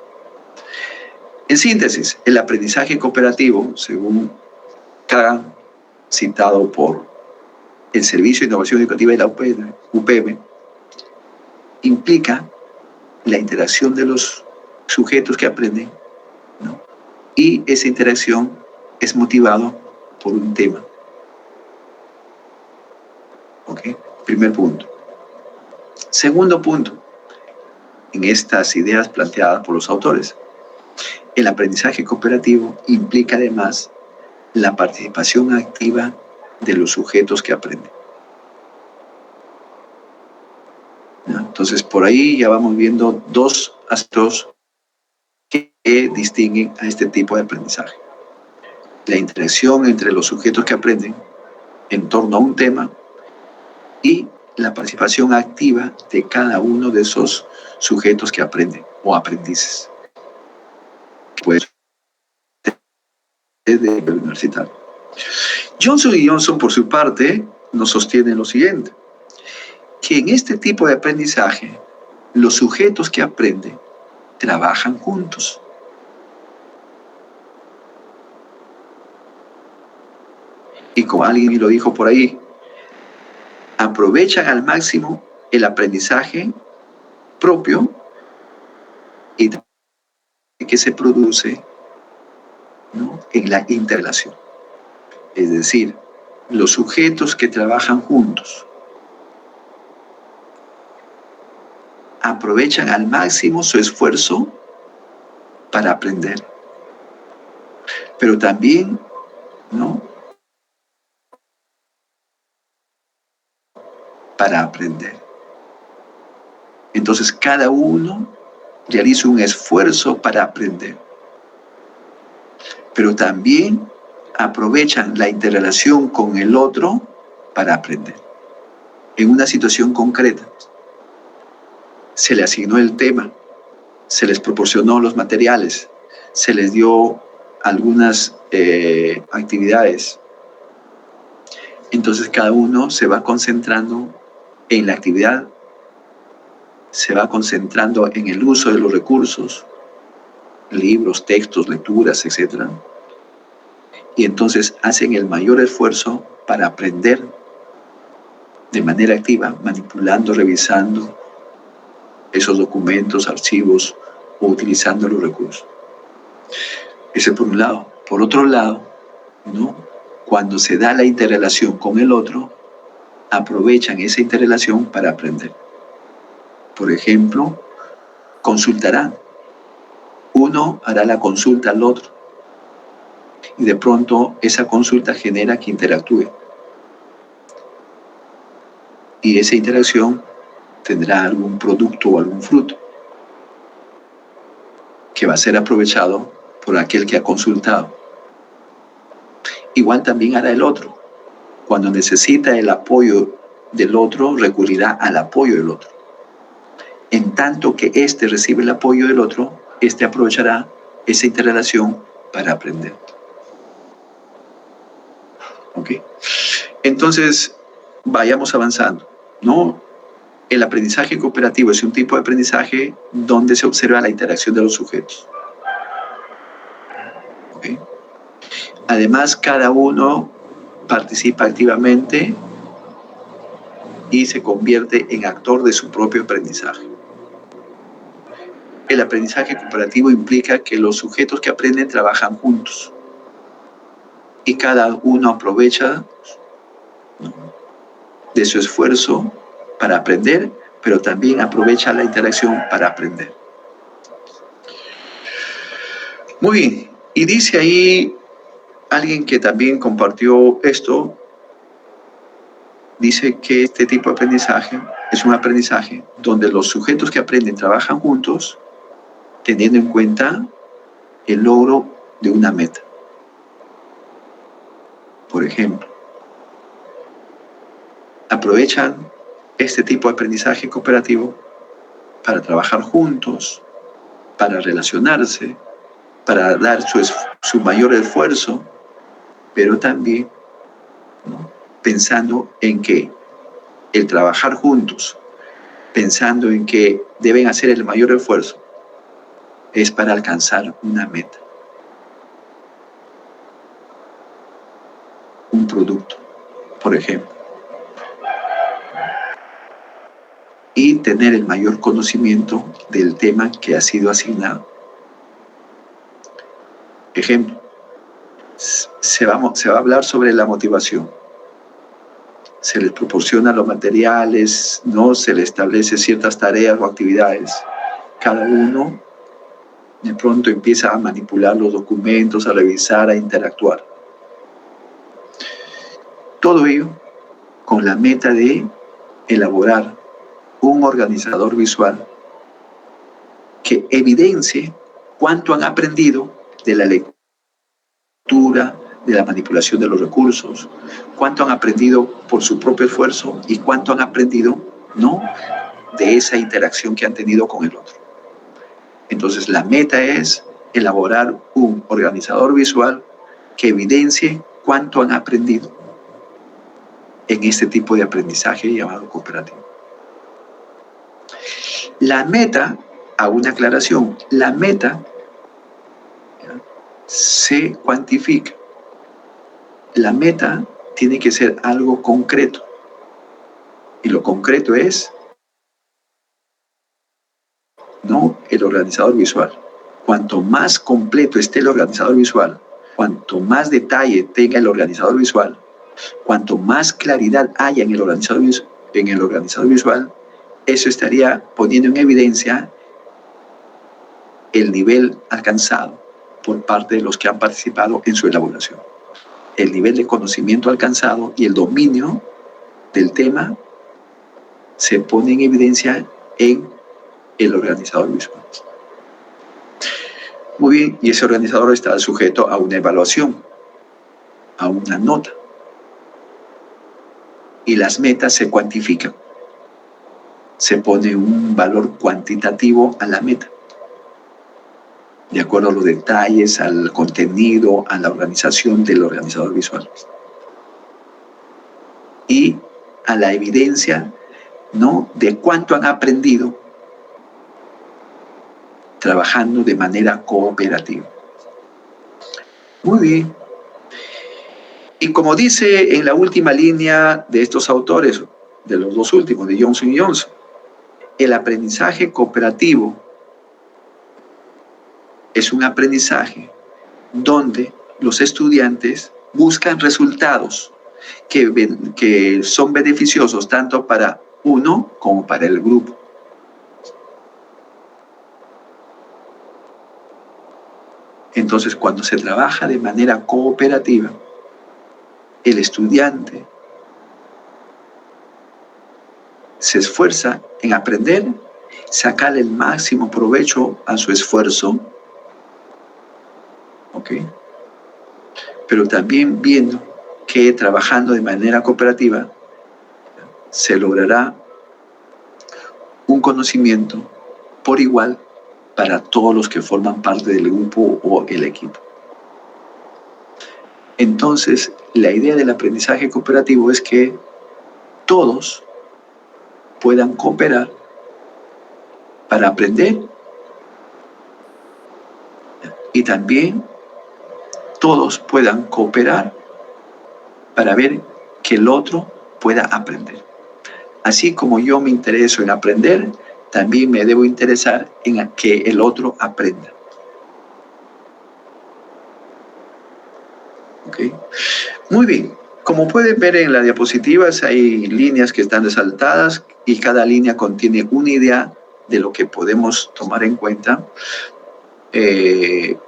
A: En síntesis, el aprendizaje cooperativo, según Kagan, citado por el Servicio de Innovación Educativa de la UPM, implica la interacción de los sujetos que aprenden, ¿no?, y esa interacción es motivado por un tema. ¿Ok? Primer punto. Segundo punto, en estas ideas planteadas por los autores, el aprendizaje cooperativo implica además la participación activa de los sujetos que aprenden. ¿No? Entonces, por ahí ya vamos viendo dos aspectos que distinguen a este tipo de aprendizaje. La interacción entre los sujetos que aprenden en torno a un tema y la participación activa de cada uno de esos sujetos que aprenden o aprendices. Pues, de nivel universitario. Johnson y Johnson, por su parte, nos sostienen lo siguiente, que en este tipo de aprendizaje, los sujetos que aprenden trabajan juntos. Y como alguien lo dijo por ahí, aprovechan al máximo el aprendizaje propio y que se produce, ¿no?, en la interrelación. Es decir, los sujetos que trabajan juntos aprovechan al máximo su esfuerzo para aprender, pero también, ¿no?, para aprender. Entonces cada uno realiza un esfuerzo para aprender, pero también aprovechan la interrelación con el otro para aprender. En una situación concreta, se le asignó el tema, se les proporcionó los materiales, se les dio algunas actividades. Entonces cada uno se va concentrando en la actividad, se va concentrando en el uso de los recursos, libros, textos, lecturas, etc. y entonces hacen el mayor esfuerzo para aprender de manera activa, manipulando, revisando esos documentos, archivos o utilizando los recursos. Ese por un lado. Por otro lado, ¿no? Cuando se da la interrelación con el otro, aprovechan esa interrelación para aprender. Por ejemplo, consultarán. Uno hará la consulta al otro y de pronto esa consulta genera que interactúe. Y esa interacción tendrá algún producto o algún fruto que va a ser aprovechado por aquel que ha consultado. Igual también hará el otro. Cuando necesita el apoyo del otro, recurrirá al apoyo del otro. En tanto que éste recibe el apoyo del otro, éste aprovechará esa interrelación para aprender. ¿Ok? Entonces, vayamos avanzando, ¿no? El aprendizaje cooperativo es un tipo de aprendizaje donde se observa la interacción de los sujetos. ¿Ok? Además, cada uno participa activamente y se convierte en actor de su propio aprendizaje. El aprendizaje cooperativo implica que los sujetos que aprenden trabajan juntos y cada uno aprovecha, ¿no?, de su esfuerzo para aprender, pero también aprovecha la interacción para aprender. Muy bien, y dice ahí alguien que también compartió esto, dice que este tipo de aprendizaje es un aprendizaje donde los sujetos que aprenden trabajan juntos, teniendo en cuenta el logro de una meta. Por ejemplo, aprovechan este tipo de aprendizaje cooperativo para trabajar juntos, para relacionarse, para dar su mayor esfuerzo, pero también, ¿no?, pensando en que el trabajar juntos, pensando en que deben hacer el mayor esfuerzo, es para alcanzar una meta, un producto, por ejemplo, y tener el mayor conocimiento del tema que ha sido asignado. Ejemplo, se va a hablar sobre la motivación. Se les proporciona los materiales, ¿no? Se les establece ciertas tareas o actividades. Cada uno de pronto empieza a manipular los documentos, a revisar, a interactuar. Todo ello con la meta de elaborar un organizador visual que evidencie cuánto han aprendido de la lectura, de la manipulación de los recursos, cuánto han aprendido por su propio esfuerzo y cuánto han aprendido, ¿no?, de esa interacción que han tenido con el otro. Entonces, la meta es elaborar un organizador visual que evidencie cuánto han aprendido en este tipo de aprendizaje llamado cooperativo. La meta, hago una aclaración, la meta se cuantifica. La meta tiene que ser algo concreto. Y lo concreto es, ¿no?, el organizador visual. Cuanto más completo esté el organizador visual, cuanto más detalle tenga el organizador visual, cuanto más claridad haya en el organizador visual, eso estaría poniendo en evidencia el nivel alcanzado por parte de los que han participado en su elaboración. El nivel de conocimiento alcanzado y el dominio del tema se pone en evidencia en el organizador visual. Muy bien, y ese organizador está sujeto a una evaluación, a una nota. Y las metas se cuantifican. Se pone un valor cuantitativo a la meta, de acuerdo a los detalles, al contenido, a la organización del organizador visual. Y a la evidencia, ¿no?, de cuánto han aprendido trabajando de manera cooperativa. Muy bien. Y como dice en la última línea de estos autores, de los dos últimos, de Johnson y Johnson, el aprendizaje cooperativo es un aprendizaje donde los estudiantes buscan resultados que son beneficiosos tanto para uno como para el grupo. Entonces, cuando se trabaja de manera cooperativa, el estudiante se esfuerza en aprender, sacar el máximo provecho a su esfuerzo, ¿ok? Pero también viendo que trabajando de manera cooperativa se logrará un conocimiento por igual para todos los que forman parte del grupo o el equipo. Entonces, la idea del aprendizaje cooperativo es que todos puedan cooperar para aprender y también todos puedan cooperar para ver que el otro pueda aprender. Así como yo me intereso en aprender, también me debo interesar en que el otro aprenda. ¿Ok? Muy bien. Como pueden ver en las diapositivas, hay líneas que están resaltadas y cada línea contiene una idea de lo que podemos tomar en cuenta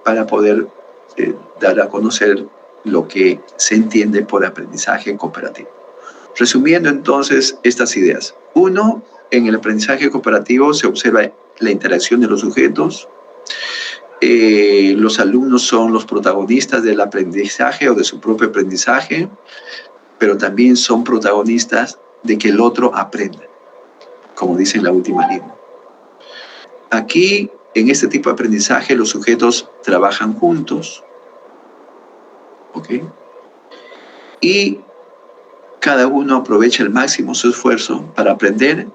A: para poder dar a conocer lo que se entiende por aprendizaje cooperativo. Resumiendo entonces estas ideas. 1. En el aprendizaje cooperativo se observa la interacción de los sujetos. Los alumnos son los protagonistas del aprendizaje o de su propio aprendizaje, pero también son protagonistas de que el otro aprenda, como dice en la última línea. Aquí, en este tipo de aprendizaje, los sujetos trabajan juntos, ¿ok? Y cada uno aprovecha al máximo su esfuerzo para aprender,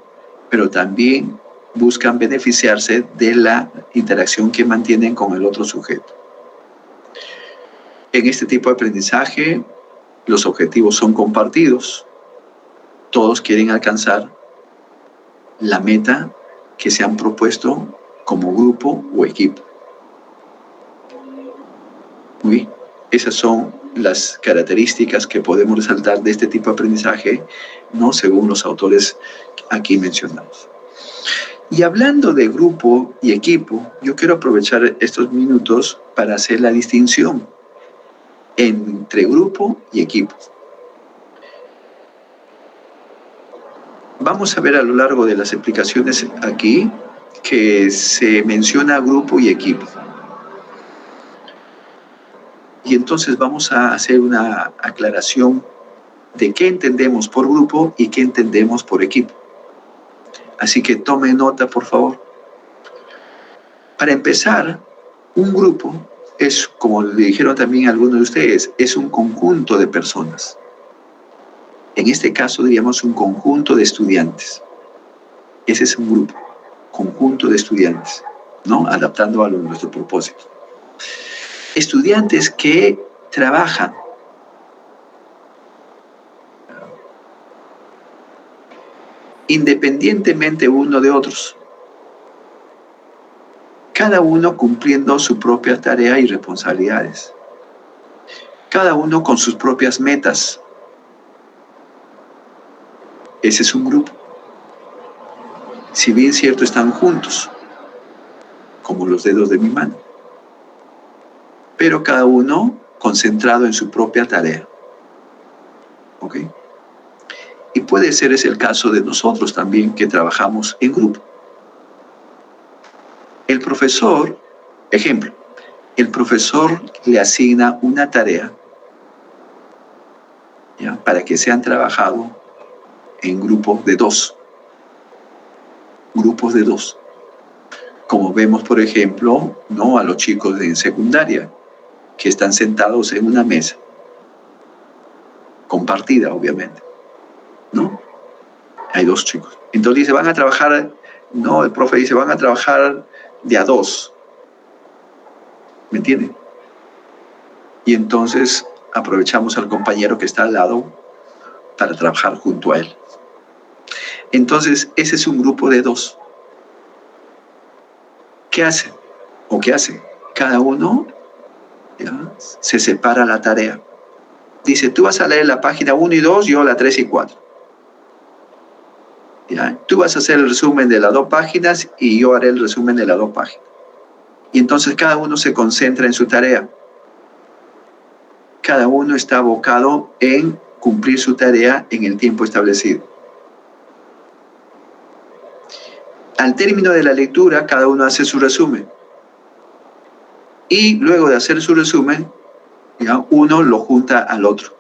A: pero también buscan beneficiarse de la interacción que mantienen con el otro sujeto. En este tipo de aprendizaje, los objetivos son compartidos. Todos quieren alcanzar la meta que se han propuesto como grupo o equipo. Muy bien. Esas son las características que podemos resaltar de este tipo de aprendizaje, ¿no? Según los autores aquí mencionados. Y hablando de grupo y equipo, yo quiero aprovechar estos minutos para hacer la distinción entre grupo y equipo. Vamos a ver a lo largo de las explicaciones aquí que se menciona grupo y equipo. Y entonces vamos a hacer una aclaración de qué entendemos por grupo y qué entendemos por equipo. Así que tomen nota, por favor. Para empezar, un grupo es, como le dijeron también algunos de ustedes, es un conjunto de personas. En este caso diríamos un conjunto de estudiantes. Ese es un grupo, conjunto de estudiantes, ¿no? Adaptando a nuestro propósito. Estudiantes que trabajan independientemente uno de otros, cada uno cumpliendo su propia tarea y responsabilidades, cada uno con sus propias metas. Ese es un grupo. Si bien cierto, están juntos, como los dedos de mi mano, pero cada uno concentrado en su propia tarea. ¿Ok? Y puede ser ese el caso de nosotros también, que trabajamos en grupo. El profesor, ejemplo, el profesor le asigna una tarea, ¿ya?, para que sean trabajado en grupos de 2. Grupos de 2. Como vemos, por ejemplo, ¿no?, a los chicos en secundaria, que están sentados en una mesa, compartida, obviamente, ¿no? Hay 2 chicos. Entonces dice, van a trabajar, no, el profe dice, van a trabajar de a 2. ¿Me entienden? Y entonces aprovechamos al compañero que está al lado para trabajar junto a él. Entonces, ese es un grupo de 2. ¿Qué hace? ¿O qué hace? Cada uno, ¿ya?, se separa la tarea. Dice, tú vas a leer la página 1 y 2, yo la 3 y 4. ¿Ya? Tú vas a hacer el resumen de las 2 páginas y yo haré el resumen de las 2 páginas. Y entonces cada uno se concentra en su tarea. Cada uno está abocado en cumplir su tarea en el tiempo establecido. Al término de la lectura, cada uno hace su resumen. Y luego de hacer su resumen, ¿ya?, uno lo junta al otro.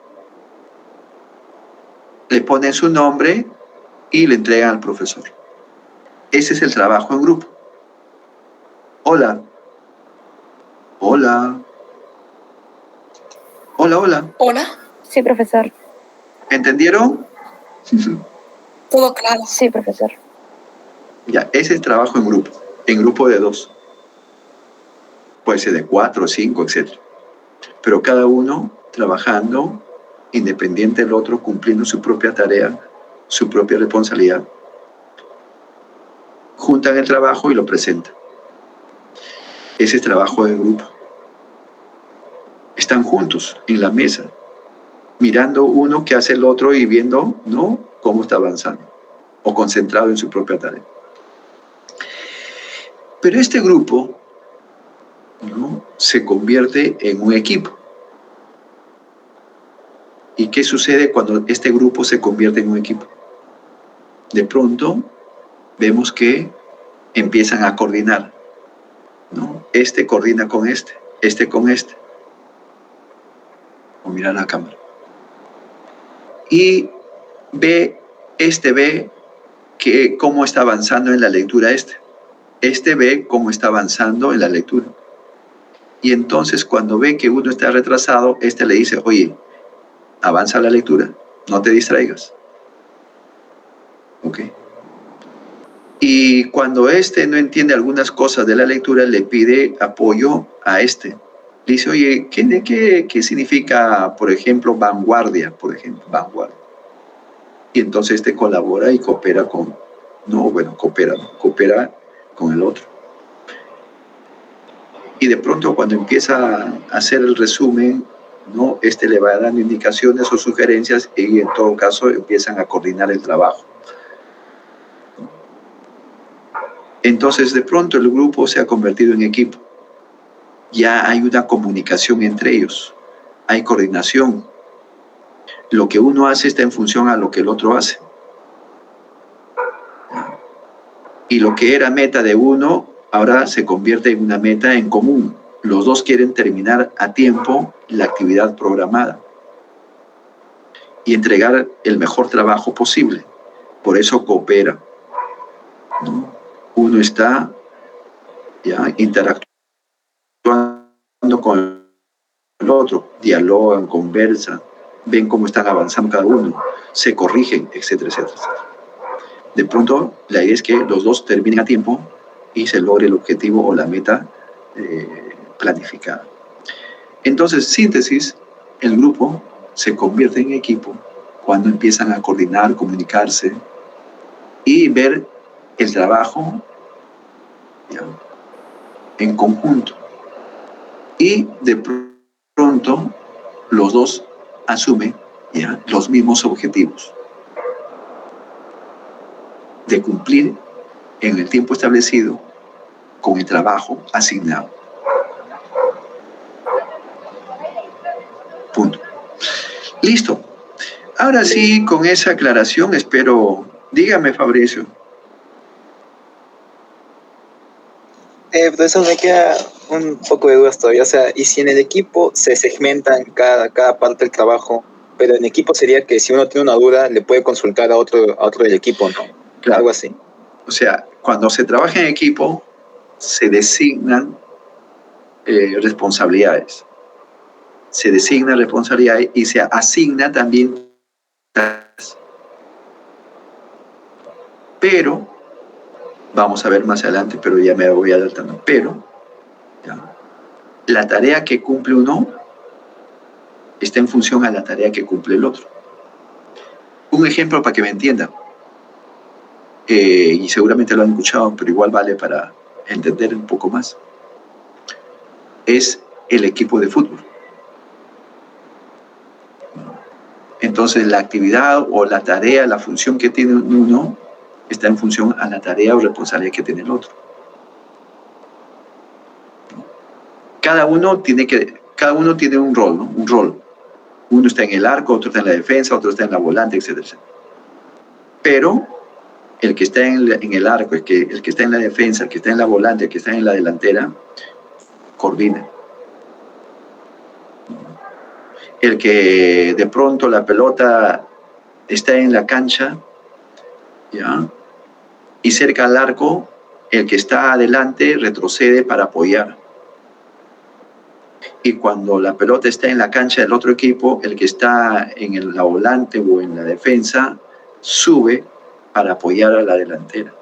A: Le ponen su nombre y le entregan al profesor. Ese es el trabajo en grupo. Hola. Hola. Hola, hola.
B: Hola.
C: Sí, profesor.
A: ¿Entendieron?
B: Todo claro.
C: Sí, profesor.
A: Ya, ese es el trabajo en grupo de 2. Puede ser de 4, 5, etc. Pero cada uno trabajando independiente del otro, cumpliendo su propia tarea, su propia responsabilidad. Juntan el trabajo y lo presentan. Ese es trabajo de grupo. Están juntos en la mesa, mirando uno qué hace el otro y viendo, ¿no?, cómo está avanzando, o concentrado en su propia tarea. Pero este grupo, ¿no?, se convierte en un equipo. ¿Y qué sucede cuando este grupo se convierte en un equipo? De pronto vemos que empiezan a coordinar, ¿no? Este coordina con este con este. O mira la cámara. Y ve que cómo está avanzando en la lectura este ve cómo está avanzando en la lectura. Y entonces cuando ve que uno está retrasado, le dice, oye, avanza la lectura, no te distraigas. ¿Ok? Y cuando no entiende algunas cosas de la lectura, le pide apoyo a Le dice, oye, ¿qué significa, por ejemplo, vanguardia? Vanguardia. Y entonces colabora y coopera coopera con el otro. Y de pronto cuando empieza a hacer el resumen, ¿no?, le va dando indicaciones o sugerencias y en todo caso empiezan a coordinar el trabajo. Entonces de pronto el grupo se ha convertido en equipo. Ya hay una comunicación entre ellos, hay coordinación. Lo que uno hace está en función a lo que el otro hace. Y lo que era meta de uno, ahora se convierte en una meta en común. Los dos quieren terminar a tiempo la actividad programada y entregar el mejor trabajo posible. Por eso coopera, ¿no? Uno está ya interactuando con el otro, dialogan, conversan, ven cómo están avanzando cada uno, se corrigen, etcétera, etcétera, etcétera. De pronto, la idea es que los dos terminen a tiempo y se logre el objetivo o la meta planificada. Entonces, síntesis, el grupo se convierte en equipo cuando empiezan a coordinar, comunicarse y ver el trabajo, ¿ya?, en conjunto. Y de pronto, los dos asumen, ¿ya?, los mismos objetivos de cumplir en el tiempo establecido con el trabajo asignado. Punto. Listo. Ahora sí, con esa aclaración espero... Dígame, Fabricio.
F: Profesor, me queda un poco de dudas todavía. O sea, y si en el equipo se segmenta en cada parte del trabajo, pero en equipo sería que si uno tiene una duda, le puede consultar a otro del equipo, ¿no?
A: Claro.
F: Algo así.
A: O sea, cuando se trabaja en equipo, se designan responsabilidades. Se designa responsabilidades y se asigna también tareas. Pero, vamos a ver más adelante, pero ya me voy adelantando. Pero, ¿ya?, la tarea que cumple uno está en función a la tarea que cumple el otro. Un ejemplo para que me entiendan, y seguramente lo han escuchado, pero igual vale para entender un poco más, es el equipo de fútbol. Entonces la actividad o la tarea, la función que tiene uno, está en función a la tarea o responsabilidad que tiene el otro. Cada uno tiene un rol, ¿no? Un rol. Uno está en el arco, otro está en la defensa, otro está en la volante, etcétera, etcétera. Pero el que está en el arco, el que está en la defensa, el que está en la volante, el que está en la delantera, coordina. El que de pronto la pelota está en la cancha, ¿ya? Y cerca al arco, el que está adelante retrocede para apoyar. Y cuando la pelota está en la cancha del otro equipo, el que está en la volante o en la defensa sube para apoyar a la delantera.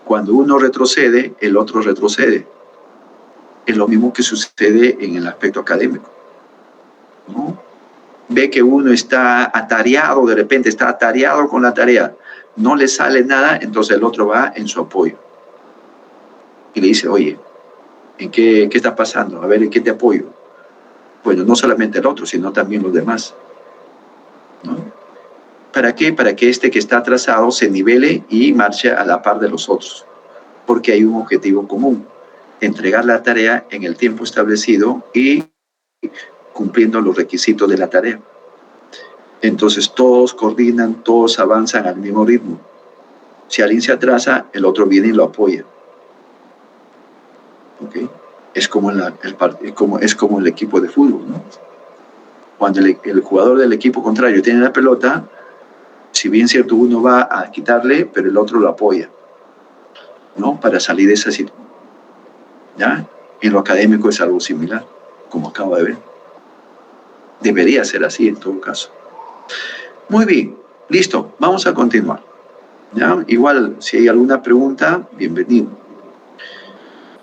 A: Cuando uno retrocede, el otro retrocede. Es lo mismo que sucede en el aspecto académico, ¿no? Ve que uno está atareado, de repente está atareado con la tarea, no le sale nada, entonces el otro va en su apoyo. Y le dice, oye, ¿en qué está pasando? A ver, ¿en qué te apoyo? Bueno, no solamente el otro, sino también los demás, ¿no? ¿Para qué? Para que este que está atrasado se nivele y marche a la par de los otros. Porque hay un objetivo común, entregar la tarea en el tiempo establecido y cumpliendo los requisitos de la tarea. Entonces todos coordinan, todos avanzan al mismo ritmo. Si alguien se atrasa, el otro viene y lo apoya. ¿Okay? Es como el equipo de fútbol, ¿no? Cuando el jugador del equipo contrario tiene la pelota, si bien cierto uno va a quitarle, pero el otro lo apoya, ¿no? Para salir de esa situación. ¿Ya? En lo académico es algo similar, como acabo de ver. Debería ser así en todo caso. Muy bien, listo, vamos a continuar. ¿Ya? Igual, si hay alguna pregunta, bienvenido.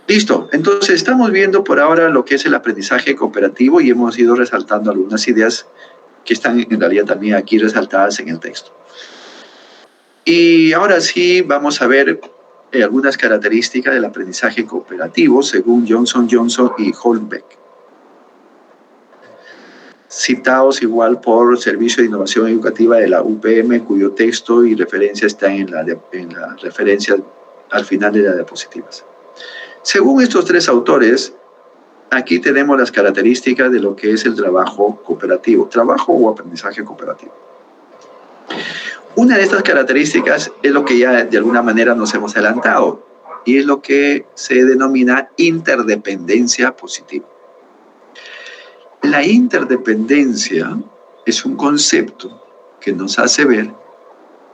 A: Listo, entonces estamos viendo por ahora lo que es el aprendizaje cooperativo y hemos ido resaltando algunas ideas que están en realidad también aquí resaltadas en el texto. Y ahora sí vamos a ver algunas características del aprendizaje cooperativo según Johnson y Holmbeck, citados igual por Servicio de Innovación Educativa de la UPM, cuyo texto y referencia está en la referencia al final de las diapositivas. Según estos tres autores, aquí tenemos las características de lo que es el trabajo cooperativo, trabajo o aprendizaje cooperativo. Una de estas características es lo que ya de alguna manera nos hemos adelantado, y es lo que se denomina interdependencia positiva. La interdependencia es un concepto que nos hace ver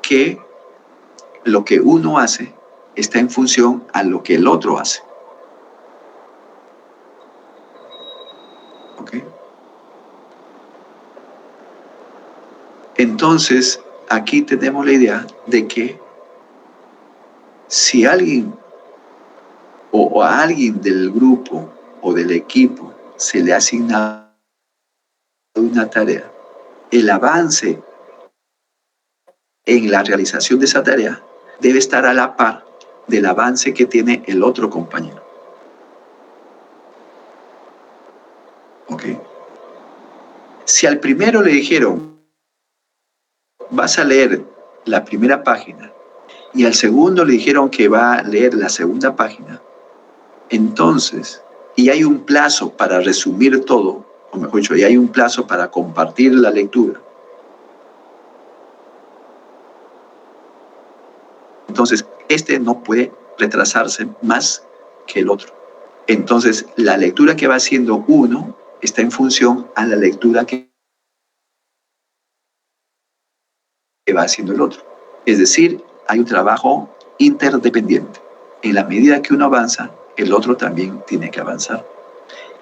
A: que lo que uno hace está en función a lo que el otro hace. ¿Ok? Entonces, aquí tenemos la idea de que si alguien o a alguien del grupo o del equipo se le asigna una tarea, el avance en la realización de esa tarea debe estar a la par del avance que tiene el otro compañero. ¿Ok? Si al primero le dijeron, vas a leer la primera página, y al segundo le dijeron que va a leer la segunda página, entonces, y hay un plazo para resumir todo, o mejor dicho, y hay un plazo para compartir la lectura, entonces este no puede retrasarse más que el otro. Entonces, la lectura que va haciendo uno está en función a la lectura que va haciendo el otro. Es decir, hay un trabajo interdependiente. En la medida que uno avanza, el otro también tiene que avanzar.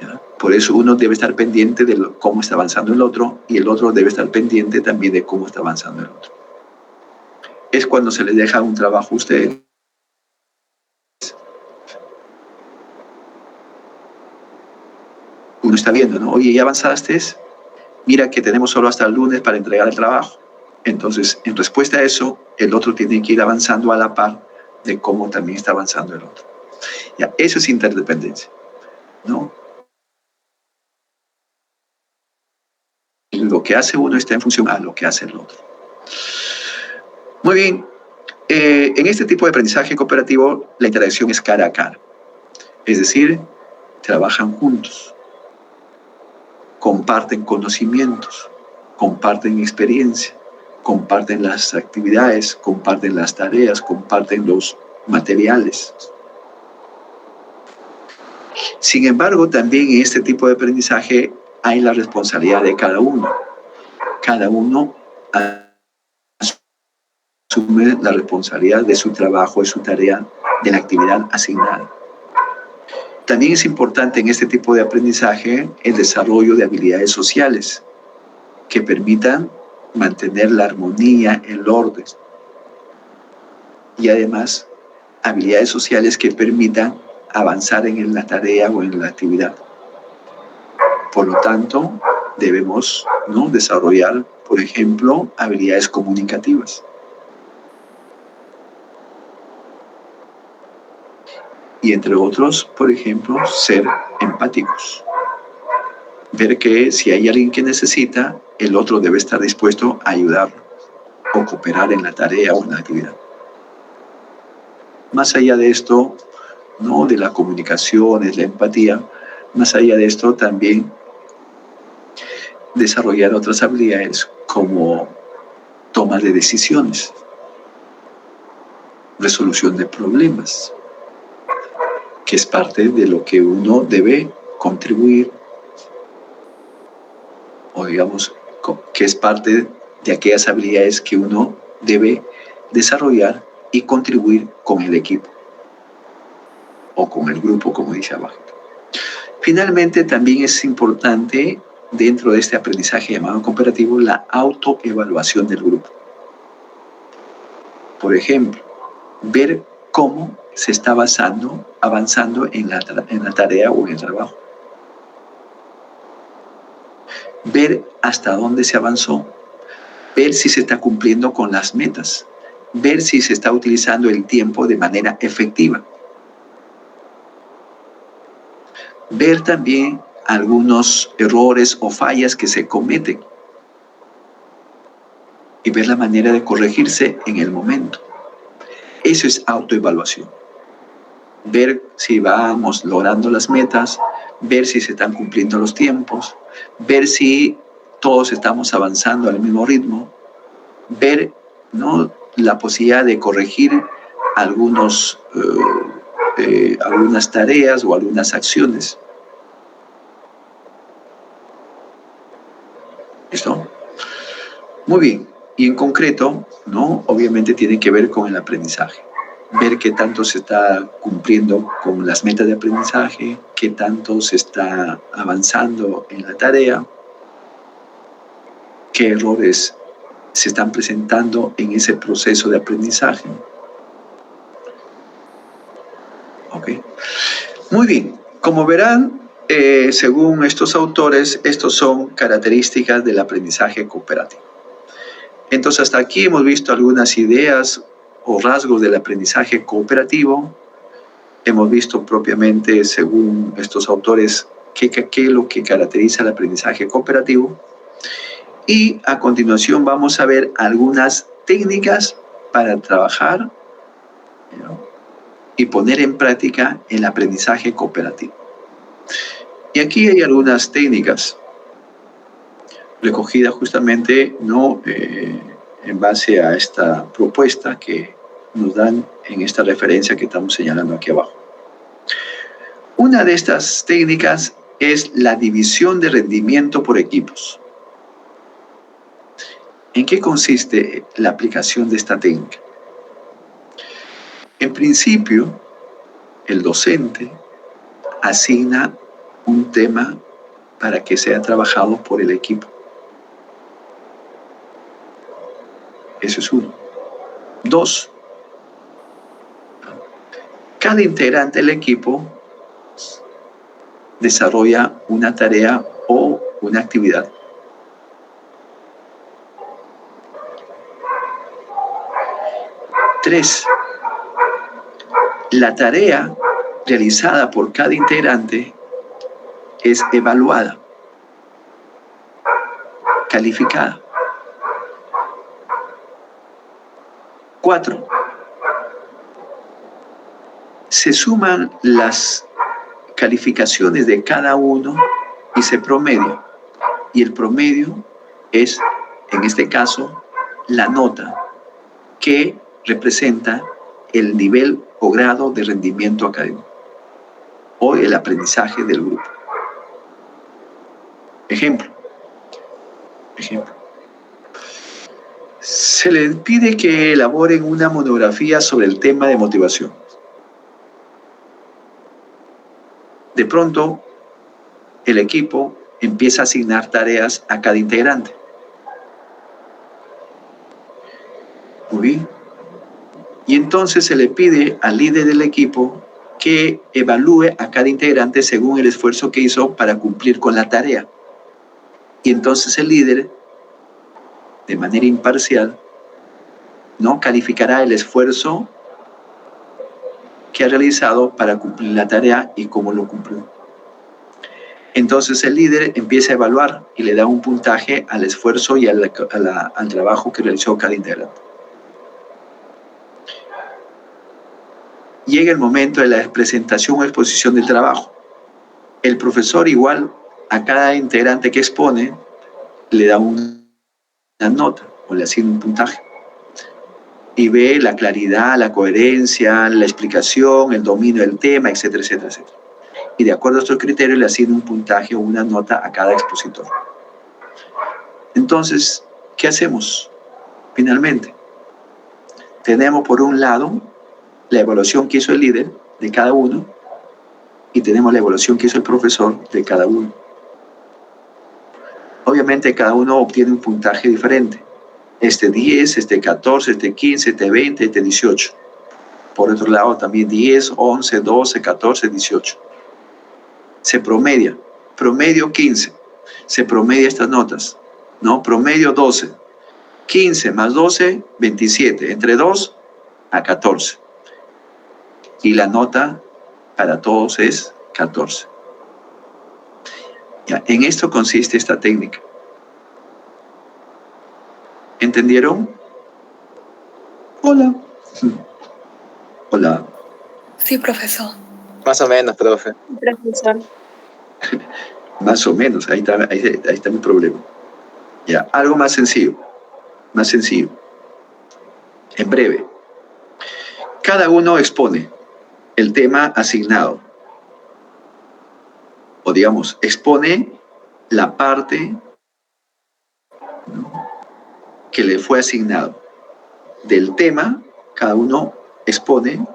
A: ¿Ya? Por eso uno debe estar pendiente de cómo está avanzando el otro y el otro debe estar pendiente también de cómo está avanzando el otro. Es cuando se les deja un trabajo a ustedes. Uno está viendo, ¿no? Oye, ¿ya avanzaste? mira que tenemos solo hasta el lunes para entregar el trabajo. Entonces, en respuesta a eso, el otro tiene que ir avanzando a la par de cómo también está avanzando el otro. Ya, eso es interdependencia, ¿no? Lo que hace uno está en función a lo que hace el otro. Muy bien. En este tipo de aprendizaje cooperativo, la interacción es cara a cara. Es decir, trabajan juntos, comparten conocimientos, comparten experiencia, comparten las actividades, comparten las tareas, comparten los materiales. Sin embargo, también en este tipo de aprendizaje hay la responsabilidad de cada uno. Cada uno asume la responsabilidad de su trabajo, de su tarea, de la actividad asignada. También es importante en este tipo de aprendizaje el desarrollo de habilidades sociales que permitan mantener la armonía, el orden. Y además, habilidades sociales que permitan avanzar en la tarea o en la actividad. Por lo tanto, debemos, ¿no?, desarrollar, por ejemplo, habilidades comunicativas. Y entre otros, por ejemplo, ser empáticos. Ver que si hay alguien que necesita, el otro debe estar dispuesto a ayudarlo o cooperar en la tarea o en la actividad. Más allá de esto, ¿no?, de la comunicación, es la empatía, más allá de esto también desarrollar otras habilidades como toma de decisiones, resolución de problemas, que es parte de lo que uno debe contribuir, o digamos, que es parte de aquellas habilidades que uno debe desarrollar y contribuir con el equipo, o con el grupo, como dice abajo. Finalmente, también es importante, dentro de este aprendizaje llamado cooperativo, la autoevaluación del grupo. Por ejemplo, ver cómo se está avanzando en la tarea o en el trabajo. Ver hasta dónde se avanzó. Ver si se está cumpliendo con las metas. Ver si se está utilizando el tiempo de manera efectiva. Ver también algunos errores o fallas que se cometen y ver la manera de corregirse en el momento. Eso es autoevaluación. Ver si vamos logrando las metas, ver si se están cumpliendo los tiempos, ver si todos estamos avanzando al mismo ritmo, ver, ¿no?, la posibilidad de corregir algunas tareas o algunas acciones. ¿Listo? Muy bien. Y en concreto, ¿no?, obviamente tiene que ver con el aprendizaje. Ver qué tanto se está cumpliendo con las metas de aprendizaje, qué tanto se está avanzando en la tarea, qué errores se están presentando en ese proceso de aprendizaje. ¿Ok? Muy bien. Como verán, según estos autores, estos son características del aprendizaje cooperativo. Entonces, hasta aquí hemos visto algunas ideas o rasgos del aprendizaje cooperativo. Hemos visto propiamente, según estos autores, qué es lo que caracteriza el aprendizaje cooperativo. Y a continuación vamos a ver algunas técnicas para trabajar, ¿no?, y poner en práctica el aprendizaje cooperativo. Y aquí hay algunas técnicas recogidas justamente, ¿no?, en base a esta propuesta que nos dan en esta referencia que estamos señalando aquí abajo. Una de estas técnicas es la división de rendimiento por equipos. ¿En qué consiste la aplicación de esta técnica? En principio, el docente asigna un tema para que sea trabajado por el equipo. Eso es uno. 2. Cada integrante del equipo desarrolla una tarea o una actividad 3. La tarea realizada por cada integrante es evaluada, calificada. 4. Se suman las calificaciones de cada uno y se promedia. Y el promedio es, en este caso, la nota que representa el nivel o grado de rendimiento académico o el aprendizaje del grupo. Ejemplo. Se les pide que elaboren una monografía sobre el tema de motivación. De pronto, el equipo empieza a asignar tareas a cada integrante. Muy bien. Y entonces se le pide al líder del equipo que evalúe a cada integrante según el esfuerzo que hizo para cumplir con la tarea. Y entonces el líder, de manera imparcial, ¿no?, calificará el esfuerzo que ha realizado para cumplir la tarea y cómo lo cumplió. Entonces el líder empieza a evaluar y le da un puntaje al esfuerzo y al trabajo que realizó cada integrante. Llega el momento de la presentación o exposición del trabajo. El profesor, igual a cada integrante que expone, le da una nota o le asigna un puntaje. Y ve la claridad, la coherencia, la explicación, el dominio del tema, etcétera, etcétera, etcétera. Y de acuerdo a estos criterios le asigna un puntaje o una nota a cada expositor. Entonces, ¿qué hacemos? Finalmente, tenemos por un lado la evaluación que hizo el líder de cada uno y tenemos la evaluación que hizo el profesor de cada uno. Obviamente cada uno obtiene un puntaje diferente. Este 10, este 14, este 15, este 20, este 18. Por otro lado también 10, 11, 12, 14, 18. Se promedia. Promedio 15. Se promedia estas notas, ¿no? Promedio 12. 15 más 12, 27. Entre 2 a 14. Y la nota para todos es 14. Ya, en esto consiste esta técnica. ¿Entendieron? Hola. Hola.
B: Sí, profesor.
F: Más o menos, profe.
E: Profesor.
A: Más o menos, ahí está mi problema. Ya, algo más sencillo. Más sencillo. En breve. Cada uno expone el tema asignado. O digamos, expone la parte, ¿no?, que le fue asignado. Del tema, cada uno expone,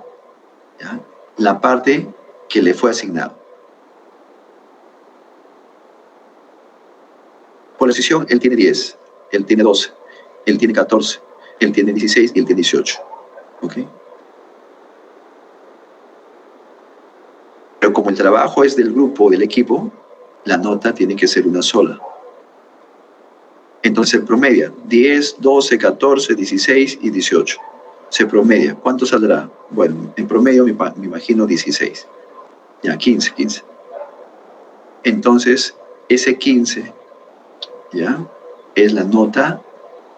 A: ¿ya?, la parte que le fue asignado. Por la decisión, él tiene 10, él tiene 12, él tiene 14, él tiene 16 y él tiene 18. ¿Ok? Pero como el trabajo es del grupo, del equipo, la nota tiene que ser una sola. Entonces se promedia 10, 12, 14, 16 y 18. Se promedia. ¿Cuánto saldrá? Bueno, en promedio me imagino 16. Ya, 15. Entonces, ese 15, ¿ya?, es la nota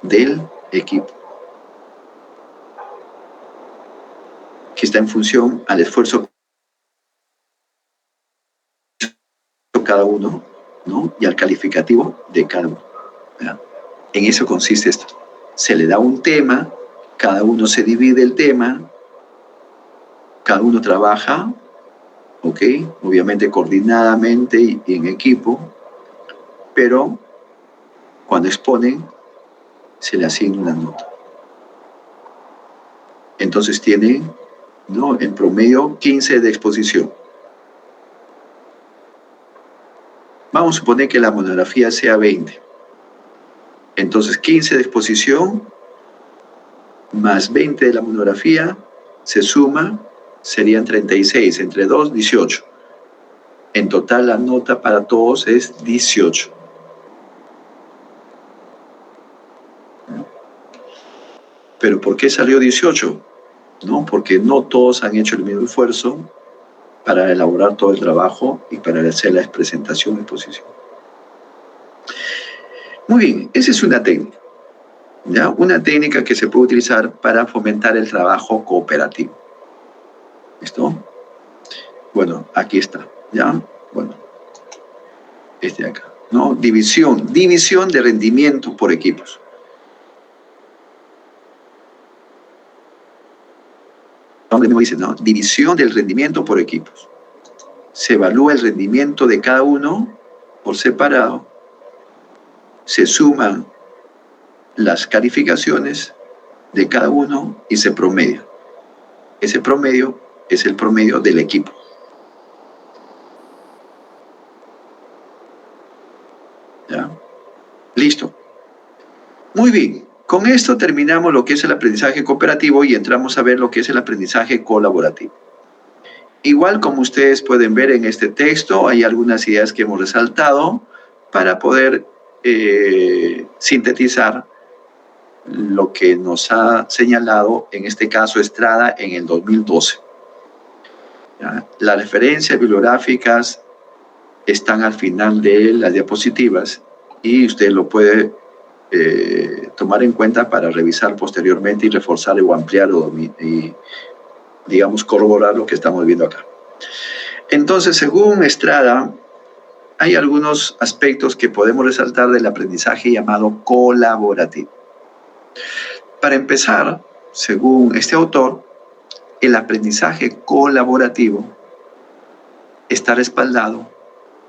A: del equipo, que está en función al esfuerzo de cada uno, ¿no?, y al calificativo de cada uno. ¿Ya? En eso consiste esto. Se le da un tema, cada uno se divide el tema, cada uno trabaja, ¿ok?, obviamente coordinadamente y en equipo, pero cuando exponen se le asigna una nota. Entonces tienen, ¿no?, en promedio 15 de exposición. Vamos a suponer que la monografía sea 20. Entonces 15 de exposición más 20 de la monografía se suma, serían 36, entre 2, 18. En total la nota para todos es 18. ¿Pero por qué salió 18? ¿no? Porque no todos han hecho el mismo esfuerzo para elaborar todo el trabajo y para hacer la presentación y exposición. Muy bien, esa es una técnica, ¿ya? Una técnica que se puede utilizar para fomentar el trabajo cooperativo. ¿Listo? Bueno, aquí está, ¿ya? Bueno, este de acá, ¿no? División de rendimiento por equipos. El nombre mismo dice, ¿no? División del rendimiento por equipos. Se evalúa el rendimiento de cada uno por separado. Se suman las calificaciones de cada uno y se promedia. Ese promedio es el promedio del equipo. ¿Ya? Listo. Muy bien. Con esto terminamos lo que es el aprendizaje cooperativo y entramos a ver lo que es el aprendizaje colaborativo. Igual como ustedes pueden ver en este texto, hay algunas ideas que hemos resaltado para poder sintetizar lo que nos ha señalado, en este caso Estrada, en el 2012. ¿Ya? Las referencias bibliográficas están al final de las diapositivas y usted lo puede tomar en cuenta para revisar posteriormente y reforzar o ampliar y, digamos, corroborar lo que estamos viendo acá. Entonces, según Estrada, hay algunos aspectos que podemos resaltar del aprendizaje llamado colaborativo. Para empezar, según este autor, el aprendizaje colaborativo está respaldado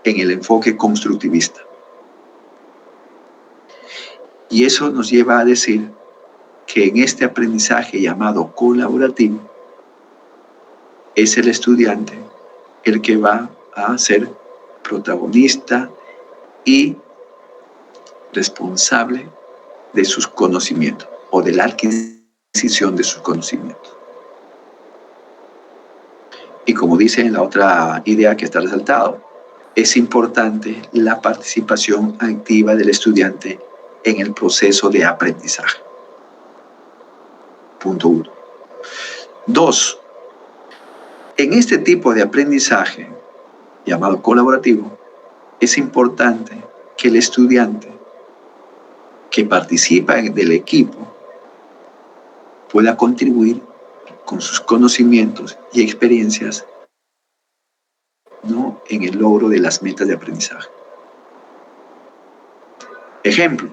A: en el enfoque constructivista. Y eso nos lleva a decir que en este aprendizaje llamado colaborativo es el estudiante el que va a ser protagonista y responsable de sus conocimientos o de la adquisición de sus conocimientos. Y como dice en la otra idea que está resaltado, es importante la participación activa del estudiante en el proceso de aprendizaje. Punto 1. 2. En este tipo de aprendizaje, llamado colaborativo, es importante que el estudiante que participa del equipo pueda contribuir con sus conocimientos y experiencias, ¿no?, en el logro de las metas de aprendizaje. Ejemplo,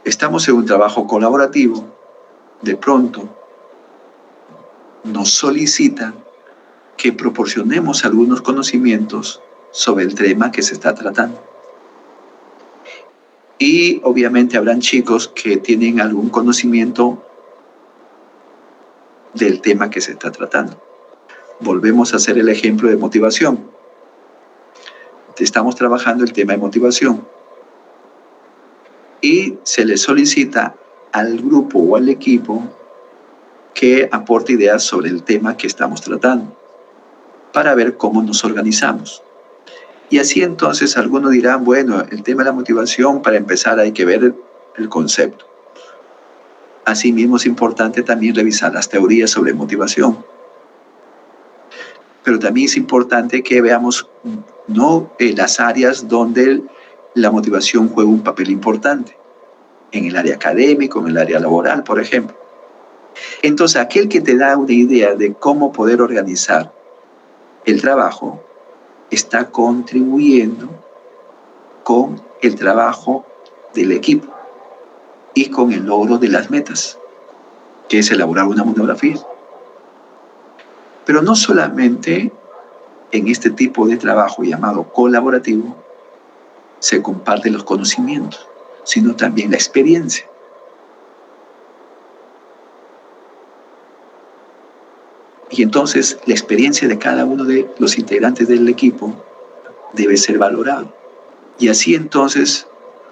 A: estamos en un trabajo colaborativo, de pronto nos solicitan que proporcionemos algunos conocimientos sobre el tema que se está tratando. Y obviamente habrán chicos que tienen algún conocimiento del tema que se está tratando. Volvemos a hacer el ejemplo de motivación. Estamos trabajando el tema de motivación. Y se le solicita al grupo o al equipo que aporte ideas sobre el tema que estamos tratando, para ver cómo nos organizamos. Y así entonces algunos dirán, bueno, el tema de la motivación, para empezar hay que ver el concepto. Asimismo es importante también revisar las teorías sobre motivación. Pero también es importante que veamos, ¿no?, las áreas donde la motivación juega un papel importante. En el área académico, en el área laboral, por ejemplo. Entonces, aquel que te da una idea de cómo poder organizar el trabajo está contribuyendo con el trabajo del equipo y con el logro de las metas, que es elaborar una monografía. Pero no solamente en este tipo de trabajo llamado colaborativo se comparten los conocimientos, sino también la experiencia. Y entonces la experiencia de cada uno de los integrantes del equipo debe ser valorado. Y así entonces,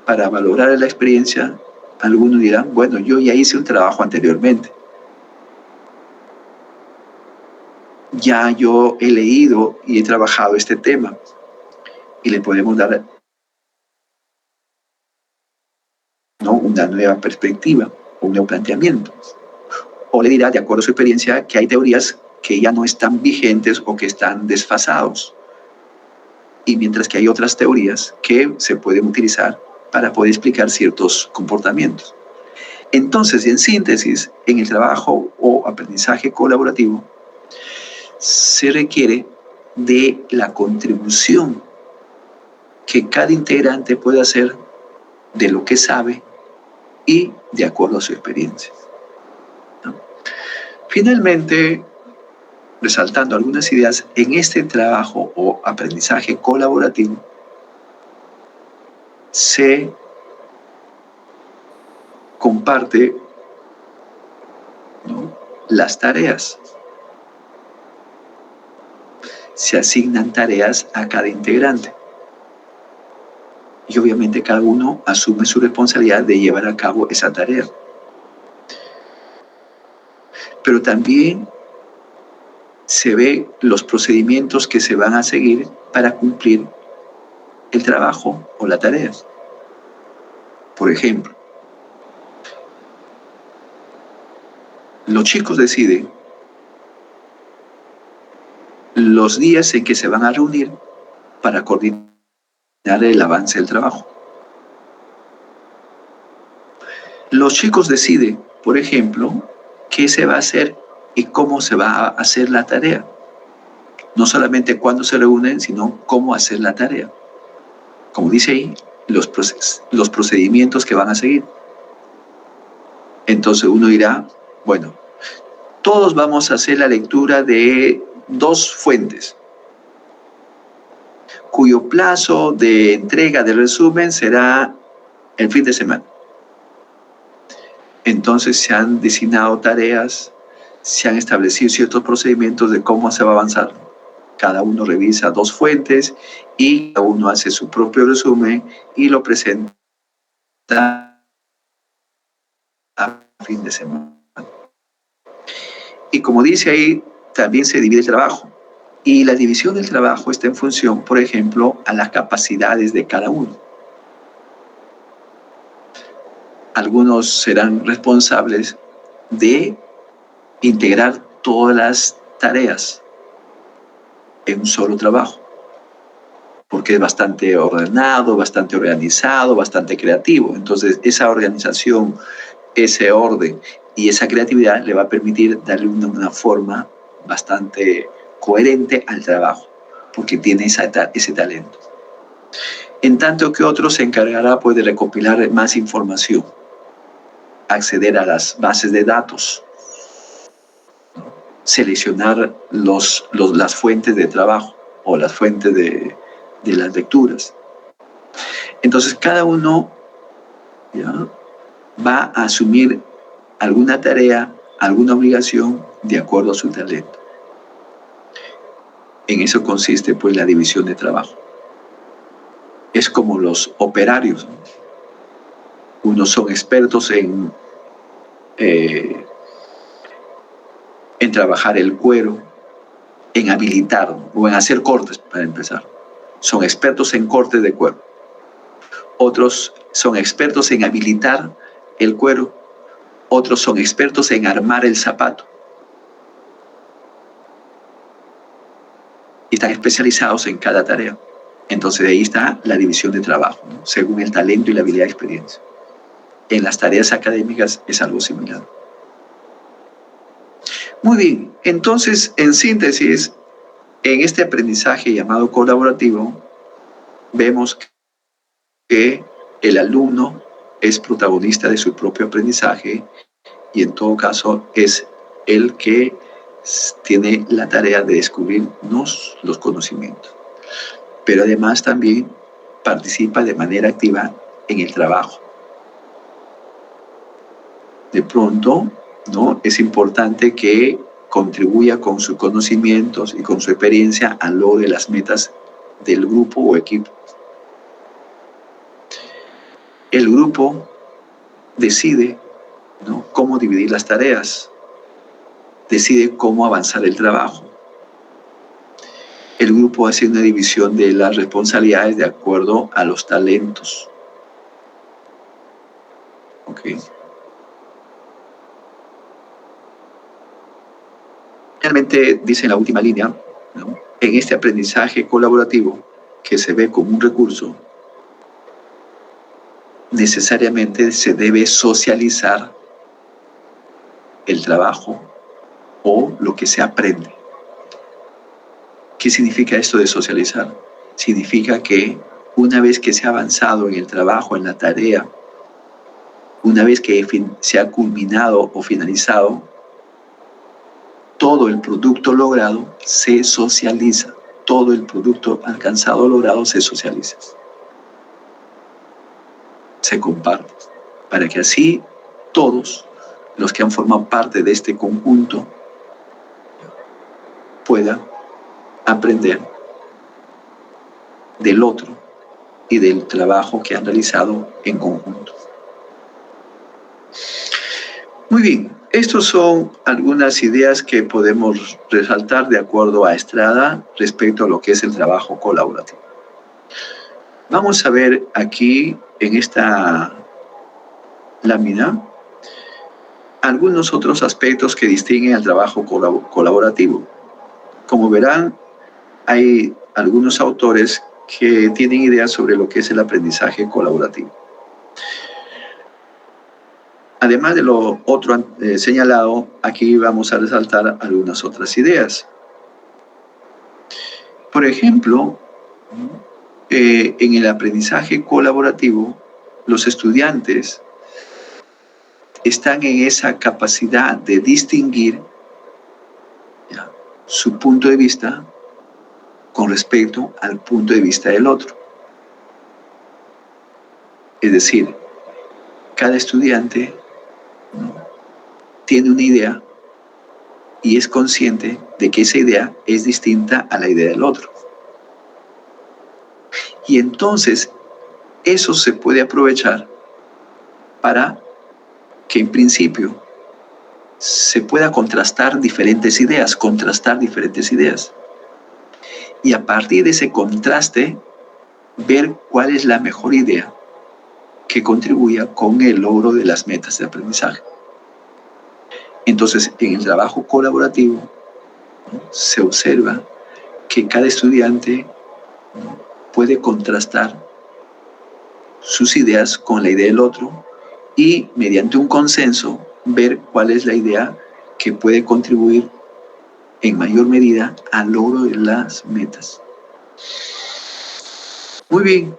A: para valorar la experiencia, algunos dirán, bueno, yo ya hice un trabajo anteriormente. Ya yo he leído y he trabajado este tema. Y le podemos dar, ¿no?, una nueva perspectiva, un nuevo planteamiento. o le dirá, de acuerdo a su experiencia, que hay teorías que ya no están vigentes o que están desfasados. Y mientras que hay otras teorías que se pueden utilizar para poder explicar ciertos comportamientos. Entonces, en síntesis, en el trabajo o aprendizaje colaborativo, se requiere de la contribución que cada integrante puede hacer de lo que sabe y de acuerdo a su experiencia, ¿no? Finalmente, resaltando algunas ideas, en este trabajo o aprendizaje colaborativo se comparte, ¿no?, las tareas. Se asignan tareas a cada integrante. Y obviamente cada uno asume su responsabilidad de llevar a cabo esa tarea. Pero también se ve los procedimientos que se van a seguir para cumplir el trabajo o la tarea. Por ejemplo, los chicos deciden los días en que se van a reunir para coordinar el avance del trabajo. Los chicos deciden, por ejemplo, qué se va a hacer y cómo se va a hacer la tarea. No solamente cuándo se reúnen, sino cómo hacer la tarea. Como dice ahí, los procedimientos que van a seguir. Entonces uno dirá, bueno, todos vamos a hacer la lectura de 2 fuentes, cuyo plazo de entrega del resumen será el fin de semana. Entonces se han designado tareas, se han establecido ciertos procedimientos de cómo se va a avanzar. Cada uno revisa 2 fuentes y cada uno hace su propio resumen y lo presenta a fin de semana. Y como dice ahí, también se divide el trabajo. Y la división del trabajo está en función, por ejemplo, a las capacidades de cada uno. Algunos serán responsables de integrar todas las tareas en un solo trabajo, porque es bastante ordenado, bastante organizado, bastante creativo. Entonces, esa organización, ese orden y esa creatividad le va a permitir darle una forma bastante coherente al trabajo, porque tiene ese talento. En tanto que otro se encargará pues, de recopilar más información, acceder a las bases de datos, seleccionar las fuentes de trabajo o las fuentes de las lecturas. Entonces cada uno, ¿ya?, va a asumir alguna tarea, alguna obligación de acuerdo a su talento. En eso consiste pues la división de trabajo. Es como los operarios, ¿no? Unos son expertos en trabajar el cuero, en habilitar o en hacer cortes, para empezar. Son expertos en cortes de cuero. Otros son expertos en habilitar el cuero. Otros son expertos en armar el zapato. Y están especializados en cada tarea. Entonces de ahí está la división de trabajo, ¿no?, según el talento y la habilidad de experiencia. En las tareas académicas es algo similar. Muy bien, entonces en síntesis, en este aprendizaje llamado colaborativo, vemos que el alumno es protagonista de su propio aprendizaje y en todo caso es el que tiene la tarea de descubrirnos los conocimientos. Pero además también participa de manera activa en el trabajo. De pronto, ¿no?, es importante que contribuya con sus conocimientos y con su experiencia al logro de las metas del grupo o equipo. El grupo decide, ¿no?, cómo dividir las tareas, decide cómo avanzar el trabajo. El grupo hace una división de las responsabilidades de acuerdo a los talentos. ¿Ok? Finalmente, dice en la última línea, ¿no? En este aprendizaje colaborativo que se ve como un recurso, necesariamente se debe socializar el trabajo o lo que se aprende. ¿Qué significa esto de socializar? Significa que una vez que se ha avanzado en el trabajo, en la tarea, una vez que se ha culminado o finalizado, todo el producto logrado se socializa. Todo el producto alcanzado o logrado se socializa. Se comparte. Para que así todos los que han formado parte de este conjunto puedan aprender del otro y del trabajo que han realizado en conjunto. Muy bien, estas son algunas ideas que podemos resaltar de acuerdo a Estrada respecto a lo que es el trabajo colaborativo. Vamos a ver aquí en esta lámina algunos otros aspectos que distinguen al trabajo colaborativo. Como verán, hay algunos autores que tienen ideas sobre lo que es el aprendizaje colaborativo. Además de lo otro señalado, aquí vamos a resaltar algunas otras ideas. Por ejemplo, en el aprendizaje colaborativo, los estudiantes están en esa capacidad de distinguir su punto de vista con respecto al punto de vista del otro. Es decir, cada estudiante tiene una idea y es consciente de que esa idea es distinta a la idea del otro. Y entonces, eso se puede aprovechar para que en principio se pueda contrastar diferentes ideas. Y a partir de ese contraste, ver cuál es la mejor idea que contribuya con el logro de las metas de aprendizaje. Entonces, en el trabajo colaborativo, se observa que cada estudiante puede contrastar sus ideas con la idea del otro y, mediante un consenso, ver cuál es la idea que puede contribuir en mayor medida al logro de las metas. Muy bien.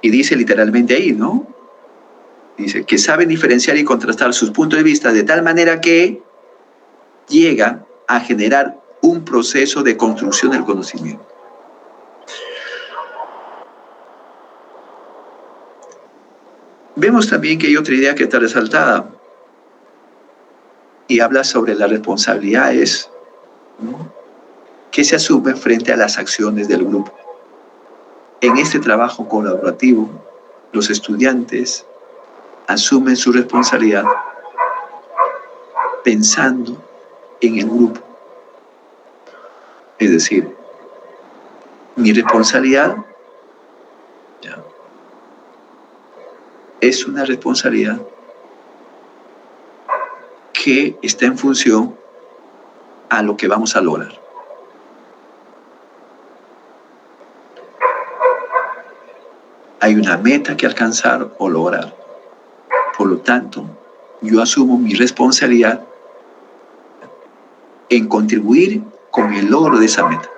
A: Y dice literalmente ahí, ¿no? Dice que saben diferenciar y contrastar sus puntos de vista de tal manera que llegan a generar un proceso de construcción del conocimiento. Vemos también que hay otra idea que está resaltada y habla sobre las responsabilidades, ¿no?, que se asumen frente a las acciones del grupo. En este trabajo colaborativo, los estudiantes asumen su responsabilidad pensando en el grupo. Es decir, mi responsabilidad es una responsabilidad que está en función a lo que vamos a lograr. Hay una meta que alcanzar o lograr. Por lo tanto, yo asumo mi responsabilidad en contribuir con el logro de esa meta.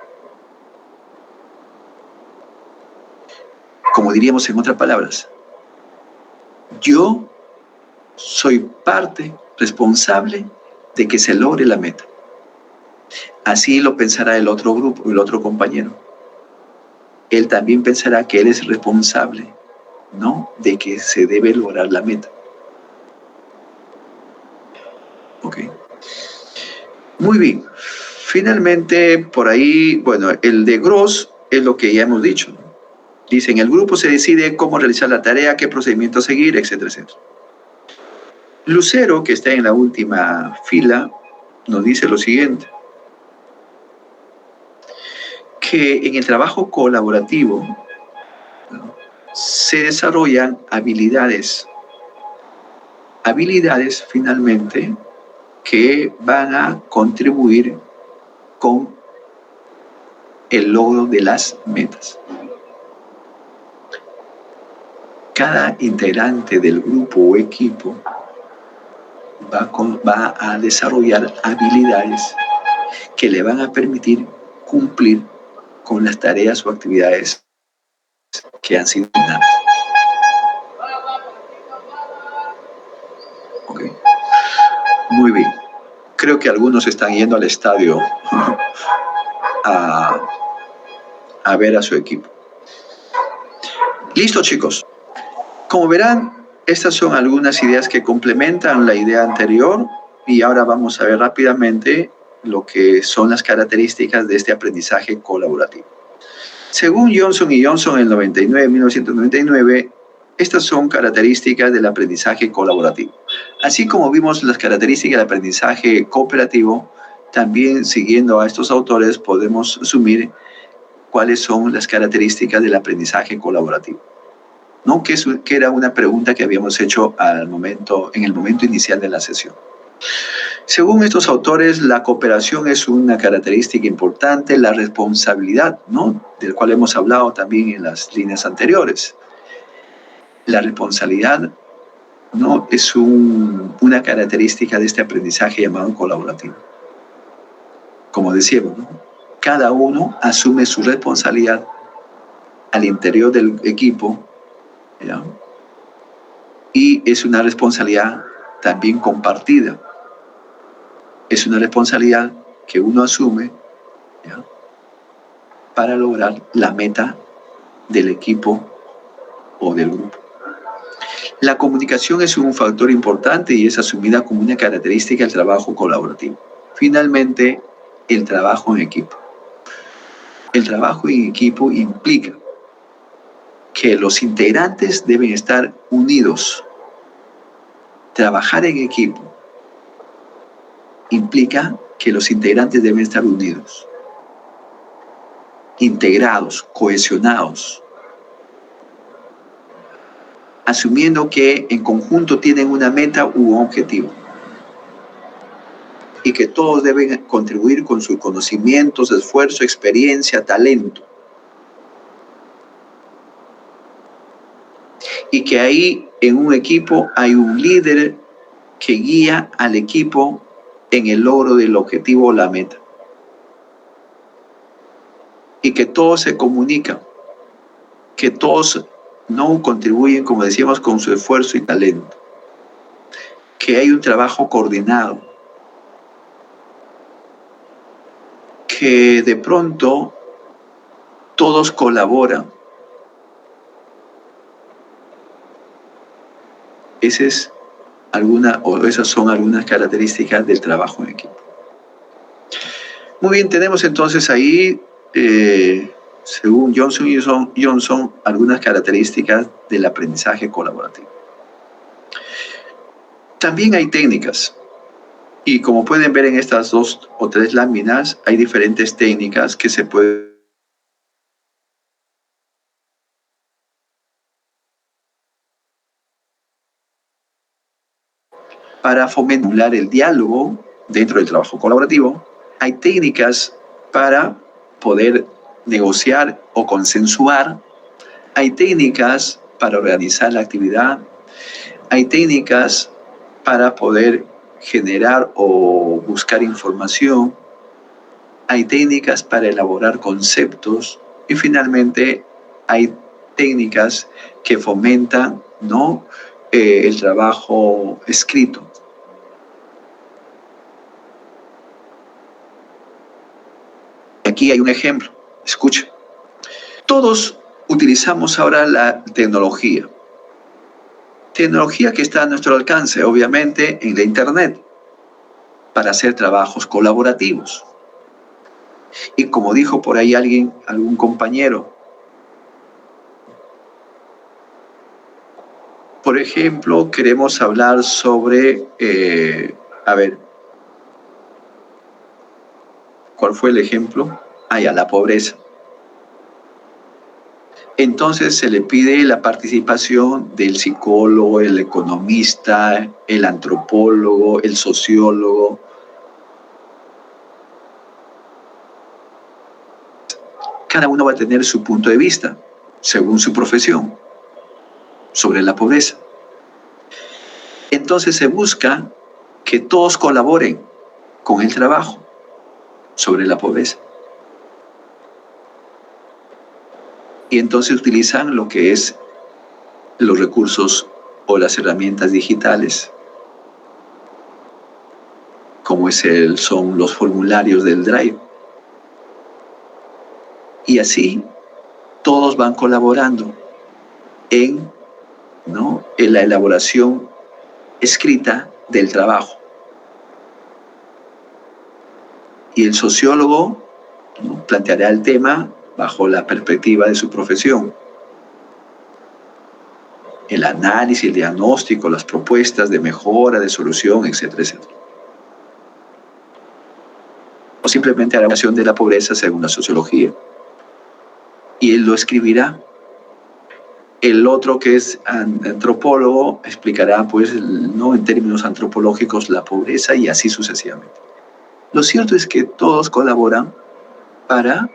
A: Como diríamos en otras palabras, yo soy parte responsable de que se logre la meta. Así lo pensará el otro grupo, el otro compañero. Él también pensará que él es responsable, ¿no?, de que se debe lograr la meta. Ok. Muy bien. Finalmente, por ahí, bueno, el de Gross es lo que ya hemos dicho. Dice, en el grupo se decide cómo realizar la tarea, qué procedimiento seguir, etcétera, etcétera. Lucero, que está en la última fila, nos dice lo siguiente, que en el trabajo colaborativo, ¿no?, se desarrollan habilidades finalmente que van a contribuir con el logro de las metas. Cada integrante del grupo o equipo va a desarrollar habilidades que le van a permitir cumplir con las tareas o actividades que han sido asignadas. Okay. Muy bien. Creo que algunos están yendo al estadio a ver a su equipo. Listo, chicos. Como verán, estas son algunas ideas que complementan la idea anterior y ahora vamos a ver rápidamente lo que son las características de este aprendizaje colaborativo. Según Johnson y Johnson en 1999, estas son características del aprendizaje colaborativo. Así como vimos las características del aprendizaje cooperativo, también siguiendo a estos autores podemos asumir cuáles son las características del aprendizaje colaborativo. ¿No? Que era una pregunta que habíamos hecho en el momento inicial de la sesión. Según estos autores, la cooperación es una característica importante, la responsabilidad, ¿no? Del cual hemos hablado también en las líneas anteriores. La responsabilidad, ¿no? Es una característica de este aprendizaje llamado colaborativo. Como decíamos, ¿no? Cada uno asume su responsabilidad al interior del equipo, ¿ya? Y es una responsabilidad también compartida. Es una responsabilidad que uno asume, ¿ya? Para lograr la meta del equipo o del grupo. La comunicación es un factor importante y es asumida como una característica del trabajo colaborativo. Finalmente, el trabajo en equipo. El trabajo en equipo implica que los integrantes deben estar unidos. Trabajar en equipo implica que los integrantes deben estar unidos, integrados, cohesionados, asumiendo que en conjunto tienen una meta u objetivo y que todos deben contribuir con sus conocimientos, esfuerzo, experiencia, talento. Y que ahí en un equipo hay un líder que guía al equipo en el logro del objetivo o la meta. Y que todos se comunican, que todos no contribuyen, como decíamos, con su esfuerzo y talento. Que hay un trabajo coordinado. Que de pronto todos colaboran. Esas son algunas características del trabajo en equipo. Muy bien, tenemos entonces ahí, según Johnson y Johnson, algunas características del aprendizaje colaborativo. También hay técnicas. Y como pueden ver en estas 2 o 3 láminas, hay diferentes técnicas que se pueden para fomentar el diálogo dentro del trabajo colaborativo. Hay técnicas para poder negociar o consensuar. Hay técnicas para organizar la actividad. Hay técnicas para poder generar o buscar información. Hay técnicas para elaborar conceptos. Y finalmente hay técnicas que fomentan, ¿no? El trabajo escrito. Aquí hay un ejemplo, escucha. Todos utilizamos ahora la tecnología. Tecnología que está a nuestro alcance, obviamente, en la Internet, para hacer trabajos colaborativos. Y como dijo por ahí algún compañero, por ejemplo, queremos hablar sobre, ¿cuál fue el ejemplo? La pobreza. entonces se le pide la participación del psicólogo, el economista, el antropólogo, el sociólogo. Cada uno va a tener su punto de vista, según su profesión, sobre la pobreza. Entonces se busca que todos colaboren con el trabajo sobre la pobreza. Y entonces utilizan lo que es los recursos o las herramientas digitales, como son los formularios del Drive. Y así todos van colaborando en la elaboración escrita del trabajo. Y el sociólogo planteará el tema bajo la perspectiva de su profesión. El análisis, el diagnóstico, las propuestas de mejora, de solución, etcétera, etcétera. O simplemente la relación de la pobreza según la sociología. Y él lo escribirá. El otro, que es antropólogo, explicará, pues, en términos antropológicos, la pobreza y así sucesivamente. Lo cierto es que todos colaboran para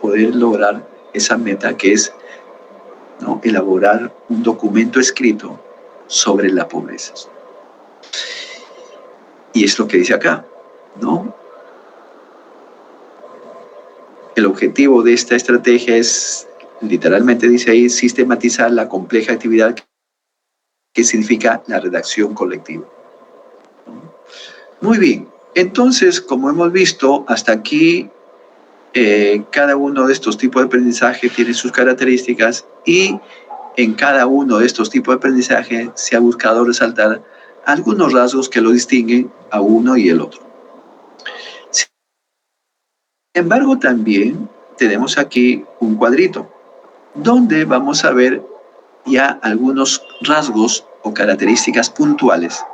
A: poder lograr esa meta, que es elaborar un documento escrito sobre la pobreza. Y es lo que dice acá, ¿no? El objetivo de esta estrategia es, literalmente dice ahí, sistematizar la compleja actividad que significa la redacción colectiva. Muy bien, entonces, como hemos visto hasta aquí, cada uno de estos tipos de aprendizaje tiene sus características y en cada uno de estos tipos de aprendizaje se ha buscado resaltar algunos rasgos que lo distinguen a uno y el otro. Sin embargo, también tenemos aquí un cuadrito donde vamos a ver ya algunos rasgos o características puntuales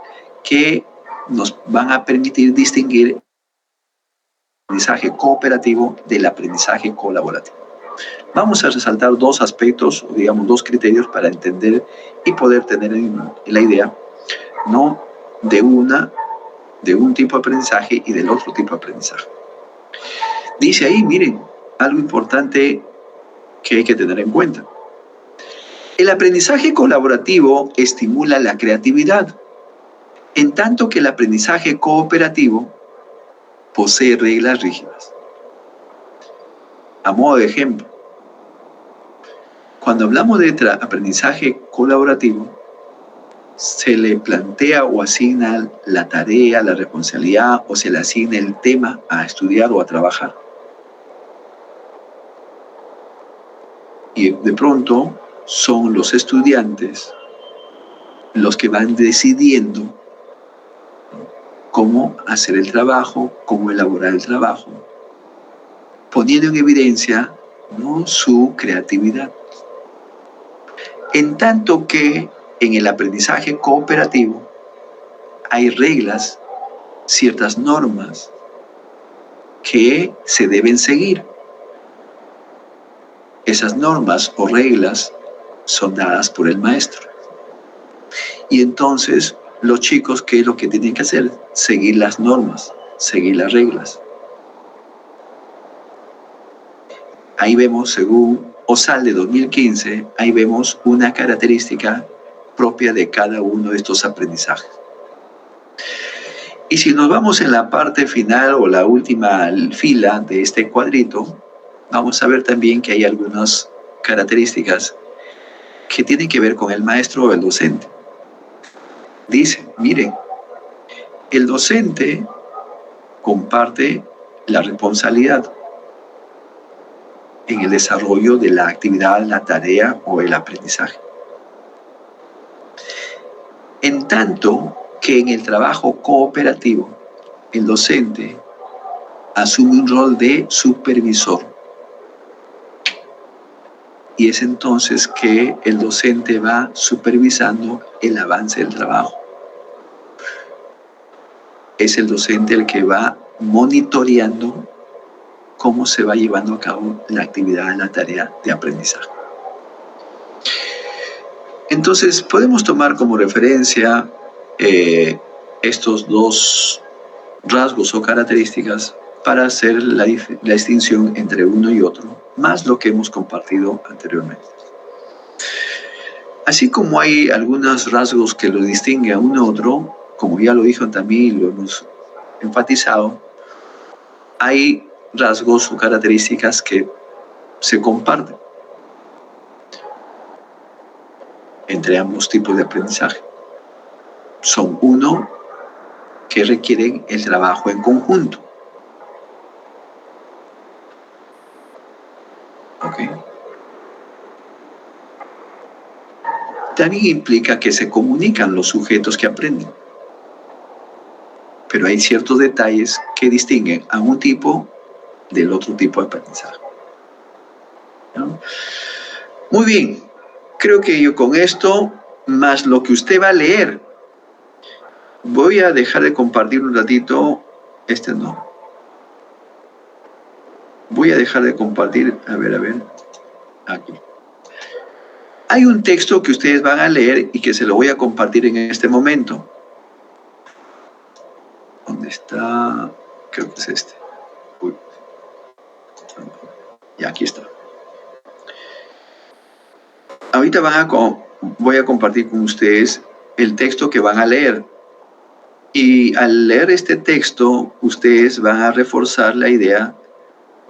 A: que nos van a permitir distinguir aprendizaje cooperativo del aprendizaje colaborativo. Vamos a resaltar dos aspectos, o digamos dos criterios para entender y poder tener la idea, ¿no?, de un tipo de aprendizaje y del otro tipo de aprendizaje. Dice ahí, miren, algo importante que hay que tener en cuenta. El aprendizaje colaborativo estimula la creatividad, en tanto que el aprendizaje cooperativo posee reglas rígidas. A modo de ejemplo, cuando hablamos de aprendizaje colaborativo, se le plantea o asigna la tarea, la responsabilidad, o se le asigna el tema a estudiar o a trabajar. Y de pronto son los estudiantes los que van decidiendo cómo hacer el trabajo, cómo elaborar el trabajo, poniendo en evidencia, ¿no?, su creatividad. En tanto que en el aprendizaje cooperativo hay reglas, ciertas normas que se deben seguir. Esas normas o reglas son dadas por el maestro. Y entonces los chicos, ¿qué es lo que tienen que hacer? Seguir las normas, seguir las reglas. Ahí vemos, según OSAL de 2015, ahí vemos una característica propia de cada uno de estos aprendizajes. Y si nos vamos en la parte final o la última fila de este cuadrito, vamos a ver también que hay algunas características que tienen que ver con el maestro o el docente. Dice, miren, el docente comparte la responsabilidad en el desarrollo de la actividad, la tarea o el aprendizaje. En tanto que en el trabajo cooperativo, el docente asume un rol de supervisor. Y es entonces que el docente va supervisando el avance del trabajo. Es el docente el que va monitoreando cómo se va llevando a cabo la actividad, la tarea de aprendizaje. Entonces, podemos tomar como referencia estos dos rasgos o características para hacer la distinción entre uno y otro, más lo que hemos compartido anteriormente. Así como hay algunos rasgos que lo distinguen a uno a otro, como ya lo dijo también y lo hemos enfatizado, hay rasgos o características que se comparten entre ambos tipos de aprendizaje. Son uno que requieren el trabajo en conjunto. ¿Ok? También implica que se comunican los sujetos que aprenden. Pero hay ciertos detalles que distinguen a un tipo del otro tipo de aprendizaje. ¿No? Muy bien, creo que yo con esto, más lo que usted va a leer, voy a dejar de compartir un ratito, no. Voy a dejar de compartir, a ver, aquí. Hay un texto que ustedes van a leer y que se lo voy a compartir en este momento. ¿Dónde está? Creo que es este. Uy. Y aquí está. Ahorita voy a compartir con ustedes el texto que van a leer. Y al leer este texto, ustedes van a reforzar la idea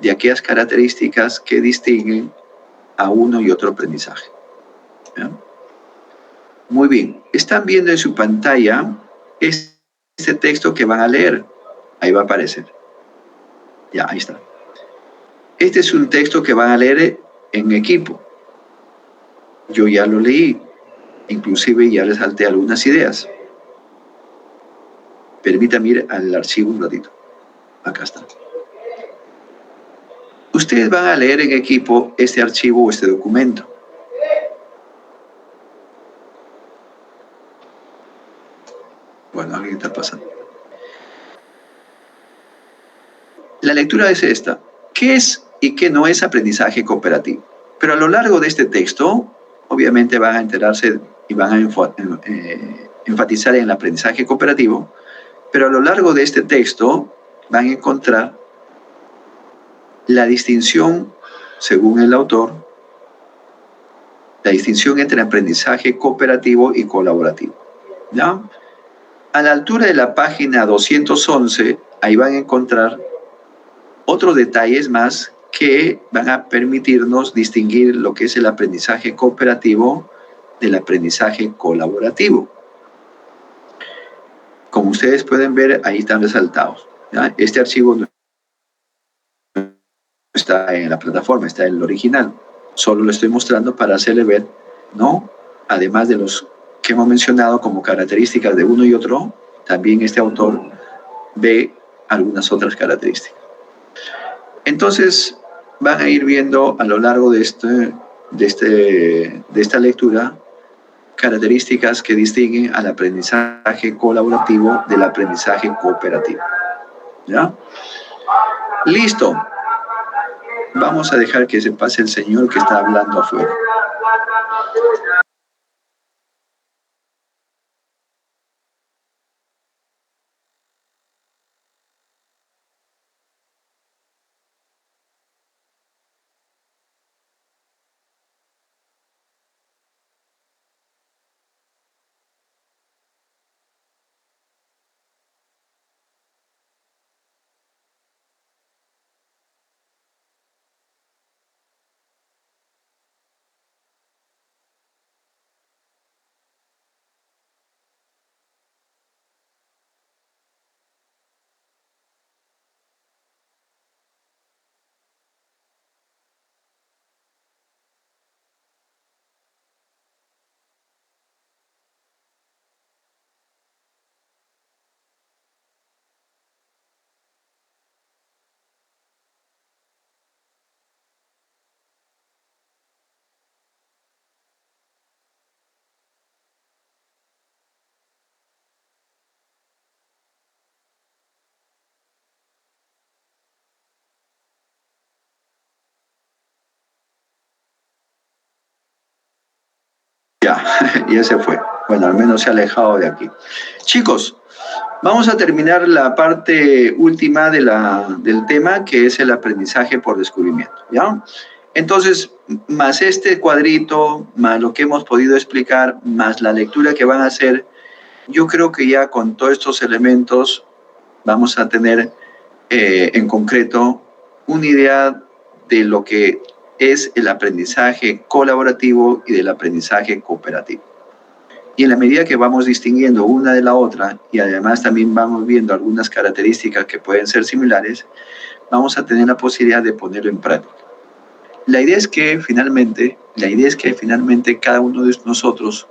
A: de aquellas características que distinguen a uno y otro aprendizaje. ¿Bien? Muy bien. Están viendo en su pantalla este texto que van a leer. Ahí va a aparecer. Ya, ahí está. Este es un texto que van a leer en equipo. Yo ya lo leí. Inclusive ya resalté algunas ideas. Permítame ir al archivo un ratito. Acá está. Ustedes van a leer en equipo este archivo o este documento. Bueno, alguien está pasando. La lectura es esta. ¿Qué es y qué no es aprendizaje cooperativo? Pero a lo largo de este texto, obviamente van a enterarse y van a enfatizar en el aprendizaje cooperativo, pero a lo largo de este texto van a encontrar la distinción, según el autor, la distinción entre aprendizaje cooperativo y colaborativo. ¿Ya? A la altura de la página 211, ahí van a encontrar otros detalles más que van a permitirnos distinguir lo que es el aprendizaje cooperativo del aprendizaje colaborativo. Como ustedes pueden ver, ahí están resaltados. ¿Ya? Este archivo no está en la plataforma, está en el original. Solo lo estoy mostrando para hacerle ver, ¿no? Además de los que hemos mencionado como características de uno y otro, también este autor ve algunas otras características. Entonces, van a ir viendo a lo largo de esta lectura características que distinguen al aprendizaje colaborativo del aprendizaje cooperativo. ¿Ya? Listo. Vamos a dejar que se pase el señor que está hablando afuera. ya se fue. Bueno, al menos se ha alejado de aquí. Chicos, vamos a terminar la parte última del tema, que es el aprendizaje por descubrimiento, ¿ya? Entonces, más este cuadrito, más lo que hemos podido explicar, más la lectura que van a hacer, yo creo que ya con todos estos elementos vamos a tener en concreto una idea de lo que es el aprendizaje colaborativo y del aprendizaje cooperativo. Y en la medida que vamos distinguiendo una de la otra y además también vamos viendo algunas características que pueden ser similares, vamos a tener la posibilidad de ponerlo en práctica. La idea es que finalmente cada uno de nosotros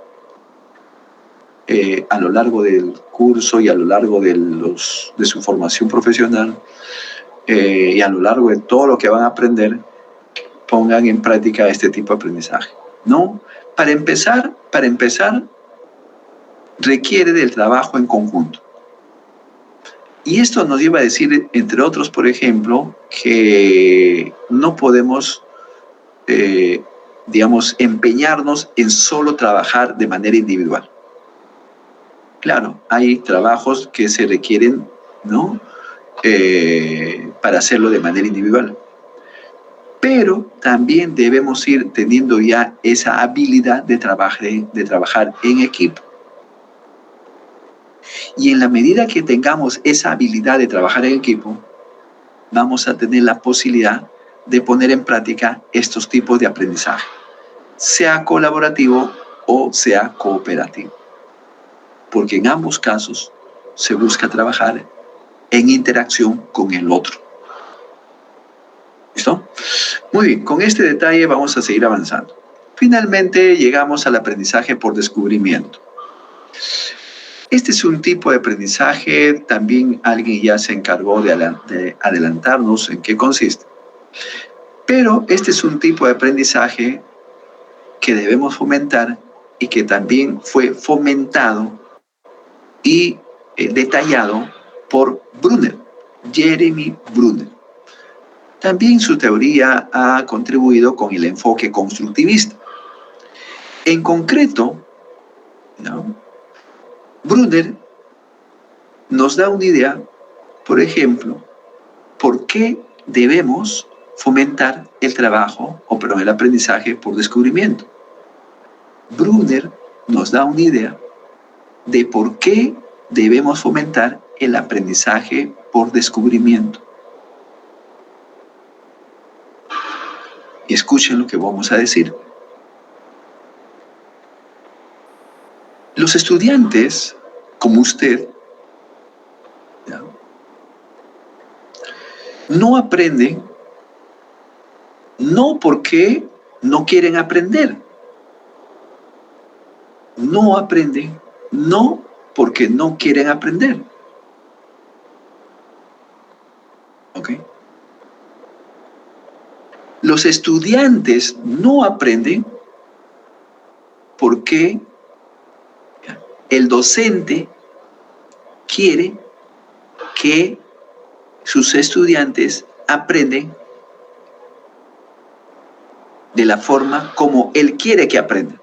A: a lo largo del curso y a lo largo de su formación profesional y a lo largo de todo lo que van a aprender, pongan en práctica este tipo de aprendizaje, ¿no? Para empezar, requiere del trabajo en conjunto. Y esto nos lleva a decir, entre otros, por ejemplo, que no podemos, empeñarnos en solo trabajar de manera individual. Claro, hay trabajos que se requieren, ¿no? Para hacerlo de manera individual. Pero también debemos ir teniendo ya esa habilidad de trabajar en equipo. Y en la medida que tengamos esa habilidad de trabajar en equipo, vamos a tener la posibilidad de poner en práctica estos tipos de aprendizaje, sea colaborativo o sea cooperativo. Porque en ambos casos se busca trabajar en interacción con el otro. ¿Listo? Muy bien, con este detalle vamos a seguir avanzando. Finalmente llegamos al aprendizaje por descubrimiento. Este es un tipo de aprendizaje, también alguien ya se encargó de adelantarnos en qué consiste. Pero este es un tipo de aprendizaje que debemos fomentar y que también fue fomentado y detallado por Brunner, Jeremy Brunner. También su teoría ha contribuido con el enfoque constructivista. En concreto, ¿no? Brunner nos da una idea, por ejemplo, por qué debemos fomentar el el aprendizaje por descubrimiento. Brunner nos da una idea de por qué debemos fomentar el aprendizaje por descubrimiento. Y escuchen lo que vamos a decir. Los estudiantes, como usted, no aprenden, no porque no quieren aprender. No aprenden, no porque no quieren aprender. ¿Ok? Los estudiantes no aprenden porque el docente quiere que sus estudiantes aprenden de la forma como él quiere que aprendan.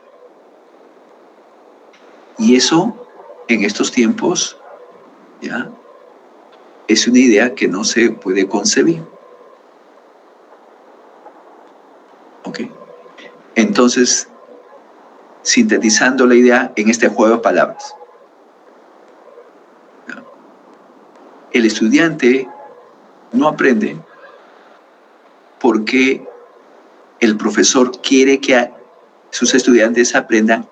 A: Y eso, en estos tiempos, ¿ya?, es una idea que no se puede concebir. ¿Ok? Entonces, sintetizando la idea en este juego de palabras. ¿Ya? El estudiante no aprende porque el profesor quiere que sus estudiantes aprendan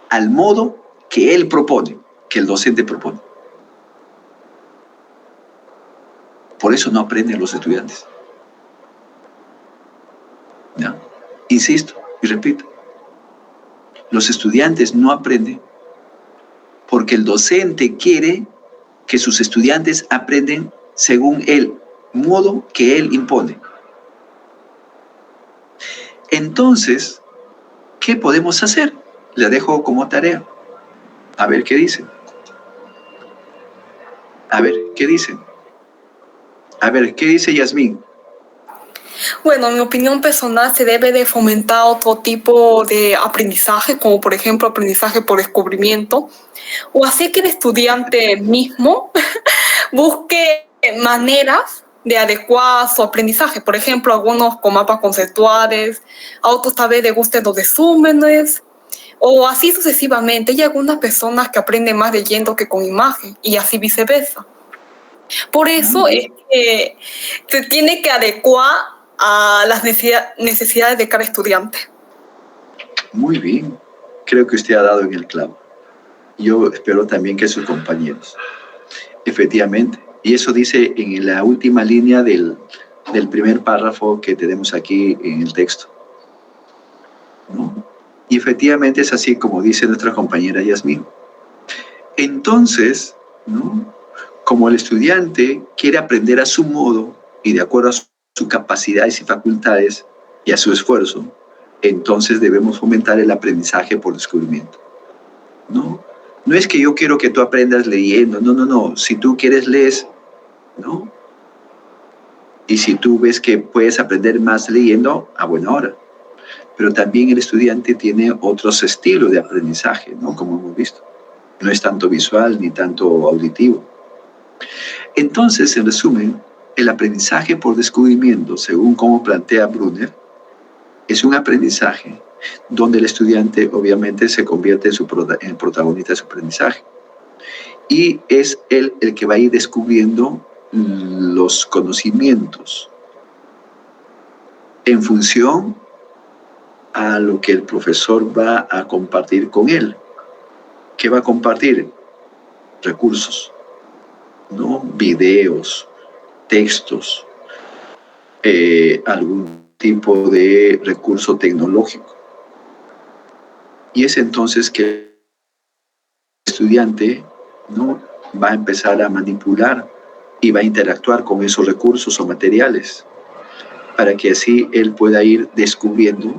A: al modo que él propone, que el docente propone. Por eso no aprenden los estudiantes. ¿Ya? Insisto y repito. Los estudiantes no aprenden porque el docente quiere que sus estudiantes aprenden según el modo que él impone. Entonces, ¿qué podemos hacer? La dejo como tarea. A ver qué dicen. A ver, ¿qué dicen? A ver, ¿qué dice Yasmín?
B: Bueno, en mi opinión personal se debe de fomentar otro tipo de aprendizaje, como por ejemplo aprendizaje por descubrimiento, o hacer que el estudiante mismo busque maneras de adecuar su aprendizaje. Por ejemplo, algunos con mapas conceptuales, a otros tal vez les gusten los resúmenes, o así sucesivamente. Hay algunas personas que aprenden más leyendo que con imagen, y así viceversa. Por eso es que se tiene que adecuar a las necesidades de cada estudiante.
A: Muy bien, creo que usted ha dado en el clavo. Yo espero también que sus compañeros. Efectivamente, y eso dice en la última línea del primer párrafo que tenemos aquí en el texto, ¿no? Y efectivamente es así como dice nuestra compañera Yasmín. Entonces, ¿no?, como el estudiante quiere aprender a su modo y de acuerdo a sus capacidades y facultades y a su esfuerzo, entonces debemos fomentar el aprendizaje por descubrimiento. No es que yo quiero que tú aprendas leyendo, no. Si tú quieres, lees, ¿no? Y si tú ves que puedes aprender más leyendo, a buena hora. Pero también el estudiante tiene otros estilos de aprendizaje, ¿no? Como hemos visto. No es tanto visual ni tanto auditivo. Entonces, en resumen, el aprendizaje por descubrimiento, según como plantea Brunner, es un aprendizaje donde el estudiante obviamente se convierte en el protagonista de su aprendizaje. Y es él el que va a ir descubriendo los conocimientos en función a lo que el profesor va a compartir con él. ¿Qué va a compartir? Recursos, ¿no? Videos, textos, algún tipo de recurso tecnológico. Y es entonces que el estudiante, ¿no?, va a empezar a manipular y va a interactuar con esos recursos o materiales para que así él pueda ir descubriendo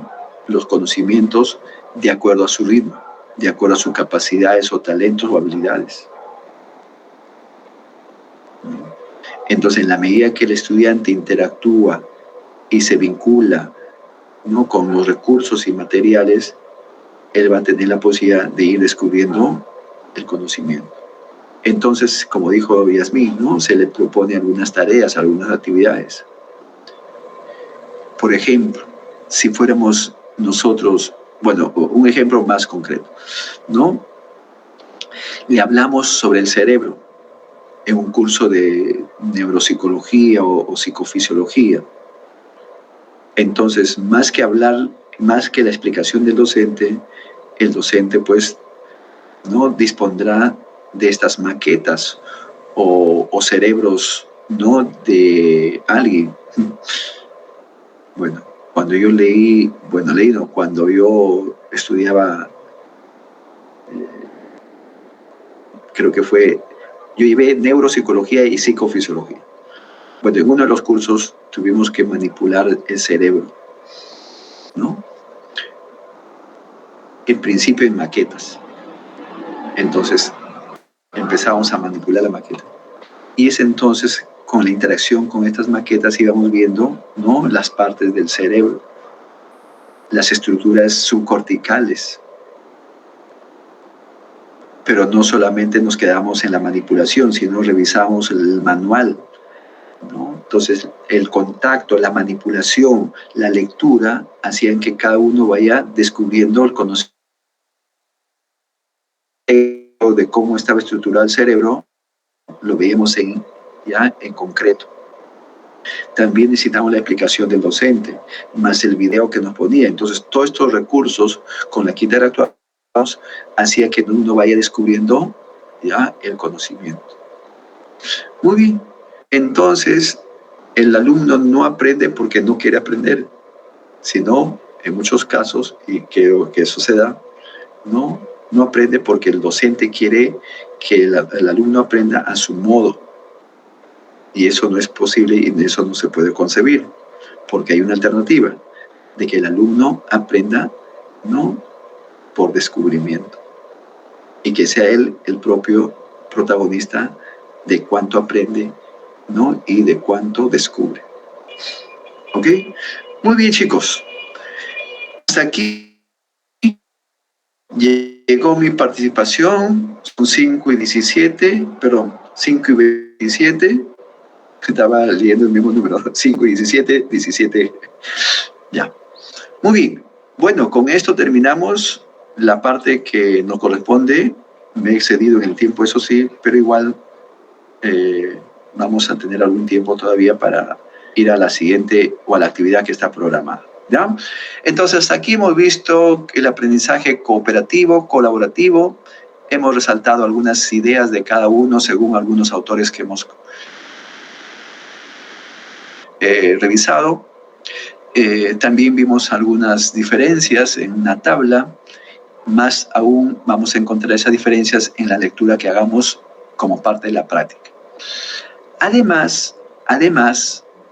A: los conocimientos de acuerdo a su ritmo, de acuerdo a sus capacidades o talentos o habilidades. Entonces, en la medida que el estudiante interactúa y se vincula, ¿no?, con los recursos y materiales, él va a tener la posibilidad de ir descubriendo el conocimiento. Entonces, como dijo Yasmín, ¿no?, se le propone algunas tareas, algunas actividades. Por ejemplo, si fuéramos nosotros, bueno, un ejemplo más concreto, ¿no? Le hablamos sobre el cerebro en un curso de neuropsicología o psicofisiología. Entonces, más que hablar, más que la explicación del docente, el docente pues no dispondrá de estas maquetas o cerebros, ¿no?, de alguien. Bueno, cuando yo cuando yo estudiaba, creo que fue, yo llevé neuropsicología y psicofisiología. Bueno, en uno de los cursos tuvimos que manipular el cerebro, ¿no? En principio en maquetas. Entonces empezamos a manipular la maqueta. Y es entonces, con la interacción con estas maquetas, íbamos viendo, ¿no?, las partes del cerebro, las estructuras subcorticales. Pero no solamente nos quedamos en la manipulación, sino revisamos el manual, ¿no? Entonces, el contacto, la manipulación, la lectura, hacían que cada uno vaya descubriendo el conocimiento de cómo estaba estructurado el cerebro. Lo veíamos ya en concreto. También necesitamos la explicación del docente, más el video que nos ponía. Entonces, todos estos recursos con los que interactuamos hacía que uno vaya descubriendo ya el conocimiento. Muy bien. Entonces, el alumno no aprende porque no quiere aprender, sino, en muchos casos, y creo que eso se da, no aprende porque el docente quiere que el alumno aprenda a su modo. Y eso no es posible y eso no se puede concebir, porque hay una alternativa de que el alumno aprenda, ¿no?, por descubrimiento, y que sea él el propio protagonista de cuánto aprende, ¿no?, y de cuánto descubre. ¿Ok? Muy bien, chicos. Hasta aquí llegó mi participación. Son 5 y 17, perdón, 5 y 27. Estaba leyendo el mismo número, 5 y 17, 17. Ya. Muy bien. Bueno, con esto terminamos la parte que nos corresponde. Me he excedido en el tiempo, eso sí, pero igual vamos a tener algún tiempo todavía para ir a la siguiente o a la actividad que está programada. ¿Ya? Entonces, aquí hemos visto el aprendizaje cooperativo, colaborativo. Hemos resaltado algunas ideas de cada uno según algunos autores que hemos revisado. También vimos algunas diferencias en una tabla. Más aún vamos a encontrar esas diferencias en la lectura que hagamos como parte de la práctica. Además,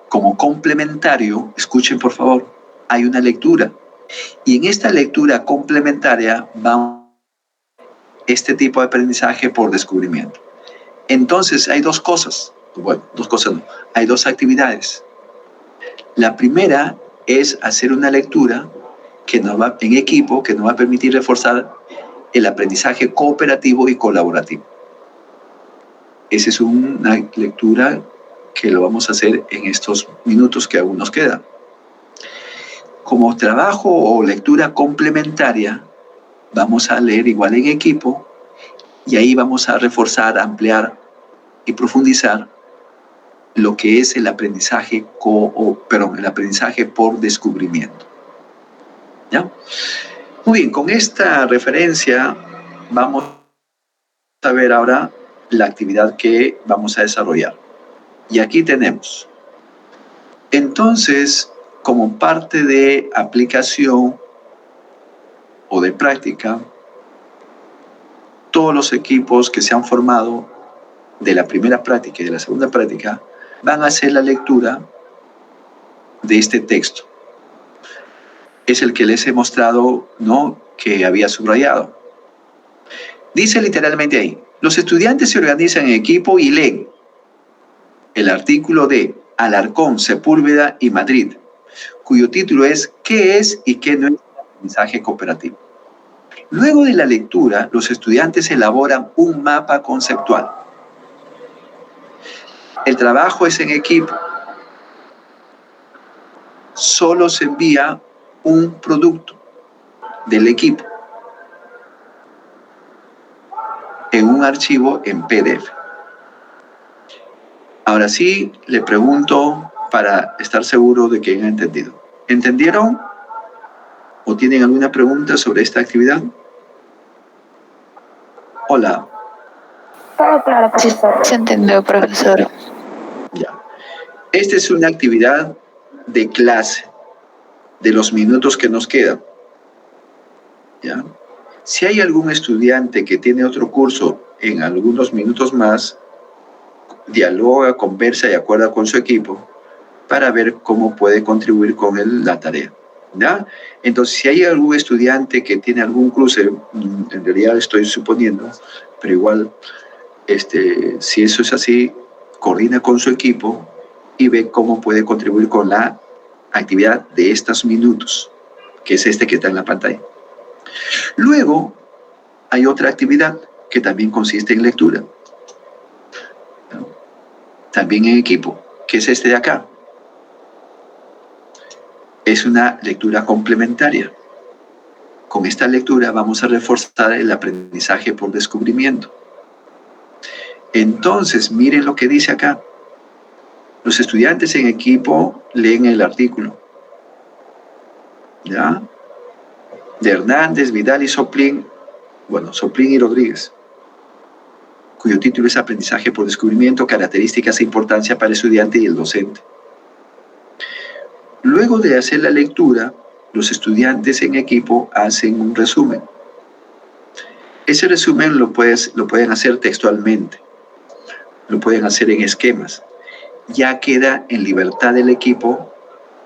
A: como complementario, escuchen por favor, hay una lectura. Y en esta lectura complementaria va este tipo de aprendizaje por descubrimiento. Entonces, hay dos cosas. Bueno, dos cosas no. Hay dos actividades. La primera es hacer una lectura que nos va, en equipo, que nos va a permitir reforzar el aprendizaje cooperativo y colaborativo. Esa es una lectura que lo vamos a hacer en estos minutos que aún nos quedan. Como trabajo o lectura complementaria, vamos a leer igual en equipo y ahí vamos a reforzar, ampliar y profundizar lo que es el aprendizaje, el aprendizaje por descubrimiento. ¿Ya? Muy bien, con esta referencia vamos a ver ahora la actividad que vamos a desarrollar. Y aquí tenemos. Entonces, como parte de aplicación o de práctica, todos los equipos que se han formado de la primera práctica y de la segunda práctica van a hacer la lectura de este texto. Es el que les he mostrado, ¿no?, que había subrayado. Dice literalmente ahí, los estudiantes se organizan en equipo y leen el artículo de Alarcón, Sepúlveda y Madrid, cuyo título es ¿Qué es y qué no es el aprendizaje cooperativo? Luego de la lectura, los estudiantes elaboran un mapa conceptual. El trabajo es en equipo. Solo se envía un producto del equipo en un archivo en PDF. Ahora sí, le pregunto para estar seguro de que han entendido. ¿Entendieron? ¿O tienen alguna pregunta sobre esta actividad? Hola.
D: Todo claro, profesor. Sí, se entendió, profesor.
A: Ya. Esta es una actividad de clase, de los minutos que nos quedan. ¿Ya? Si hay algún estudiante que tiene otro curso en algunos minutos más, dialoga, conversa y acuerda con su equipo para ver cómo puede contribuir con la tarea. ¿Ya? Entonces, si hay algún estudiante que tiene algún cruce, en realidad estoy suponiendo, pero igual, si eso es así, coordina con su equipo y ve cómo puede contribuir con la actividad de estos minutos, que es que está en la pantalla. Luego, hay otra actividad que también consiste en lectura. También en equipo, que es de acá. Es una lectura complementaria. Con esta lectura vamos a reforzar el aprendizaje por descubrimiento. Entonces, miren lo que dice acá. Los estudiantes en equipo leen el artículo, ¿ya?, de Hernández, Vidal y Soplín, Soplín y Rodríguez, cuyo título es Aprendizaje por descubrimiento, características e importancia para el estudiante y el docente. Luego de hacer la lectura, los estudiantes en equipo hacen un resumen. Ese resumen lo pueden hacer textualmente, lo pueden hacer en esquemas. Ya queda en libertad del equipo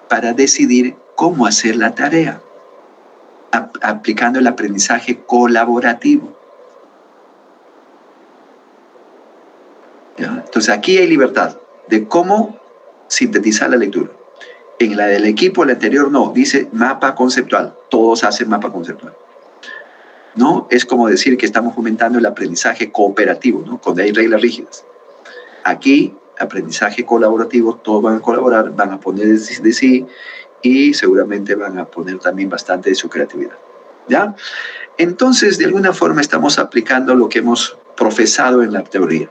A: para decidir cómo hacer la tarea, aplicando el aprendizaje colaborativo. ¿Ya? Entonces aquí hay libertad de cómo sintetizar la lectura. En la del equipo, el anterior no, dice mapa conceptual. Todos hacen mapa conceptual. ¿No? Es como decir que estamos fomentando el aprendizaje cooperativo, ¿no? Cuando hay reglas rígidas. Aquí, aprendizaje colaborativo, todos van a colaborar, van a poner de sí y seguramente van a poner también bastante de su creatividad. ¿Ya? Entonces, de alguna forma estamos aplicando lo que hemos profesado en la teoría.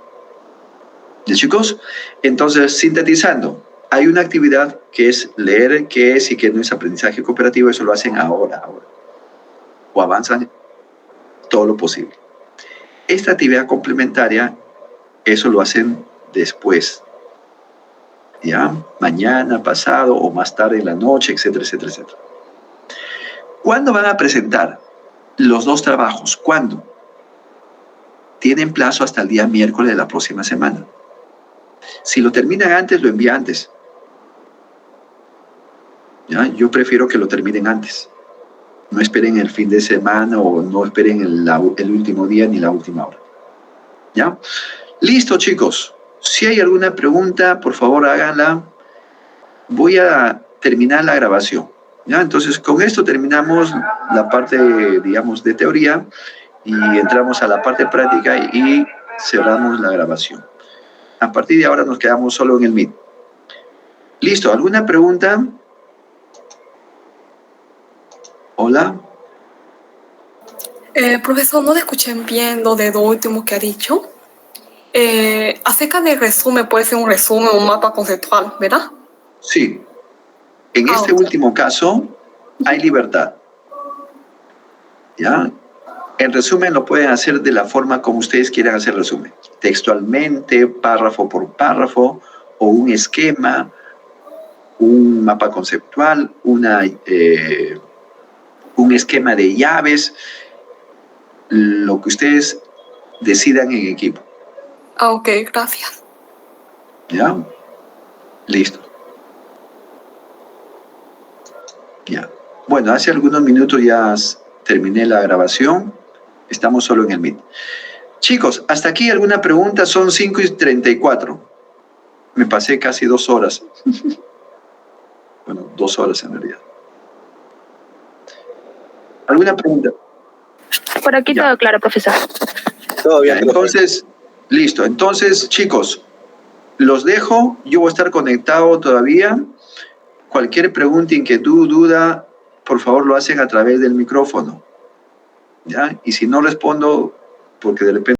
A: ¿Ya, chicos? Entonces, sintetizando, hay una actividad que es leer qué es y qué no es aprendizaje cooperativo, eso lo hacen ahora. O avanzan todo lo posible. Esta actividad complementaria, eso lo hacen después. ¿Ya? Mañana, pasado o más tarde en la noche, etcétera, etcétera, etcétera. ¿Cuándo van a presentar los dos trabajos? ¿Cuándo? Tienen plazo hasta el día miércoles de la próxima semana. Si lo terminan antes, lo envían antes. ¿Ya? Yo prefiero que lo terminen antes. No esperen el fin de semana o no esperen el último día ni la última hora. ¿Ya? Listo, chicos. Si hay alguna pregunta, por favor háganla. Voy a terminar la grabación. ¿Ya? Entonces, con esto terminamos la parte, digamos, de teoría y entramos a la parte práctica y cerramos la grabación. A partir de ahora nos quedamos solo en el Meet. ¿Listo? ¿Alguna pregunta? Hola.
B: Profesor, no le escuché bien lo de lo último que ha dicho. Acerca del resumen, puede ser un resumen, un mapa conceptual, ¿verdad?
A: Sí. En este último caso, hay libertad. ¿Ya? El resumen lo pueden hacer de la forma como ustedes quieran hacer el resumen. Textualmente, párrafo por párrafo, o un esquema, un mapa conceptual, un esquema de llaves, lo que ustedes decidan en equipo.
B: Ok, gracias.
A: ¿Ya? Listo. Ya. Bueno, hace algunos minutos ya terminé la grabación. Estamos solo en el Meet. Chicos, ¿hasta aquí alguna pregunta? Son 5:34. Me pasé casi 2 horas. Bueno, 2 horas en realidad. ¿Alguna pregunta?
K: Por aquí
A: Ya.
K: todo claro, profesor.
F: Todo bien.
A: Entonces, listo. Entonces, chicos, los dejo. Yo voy a estar conectado todavía. Cualquier pregunta, inquietud, duda, por favor lo hacen a través del micrófono. ¿Ya? Y si no respondo, porque de repente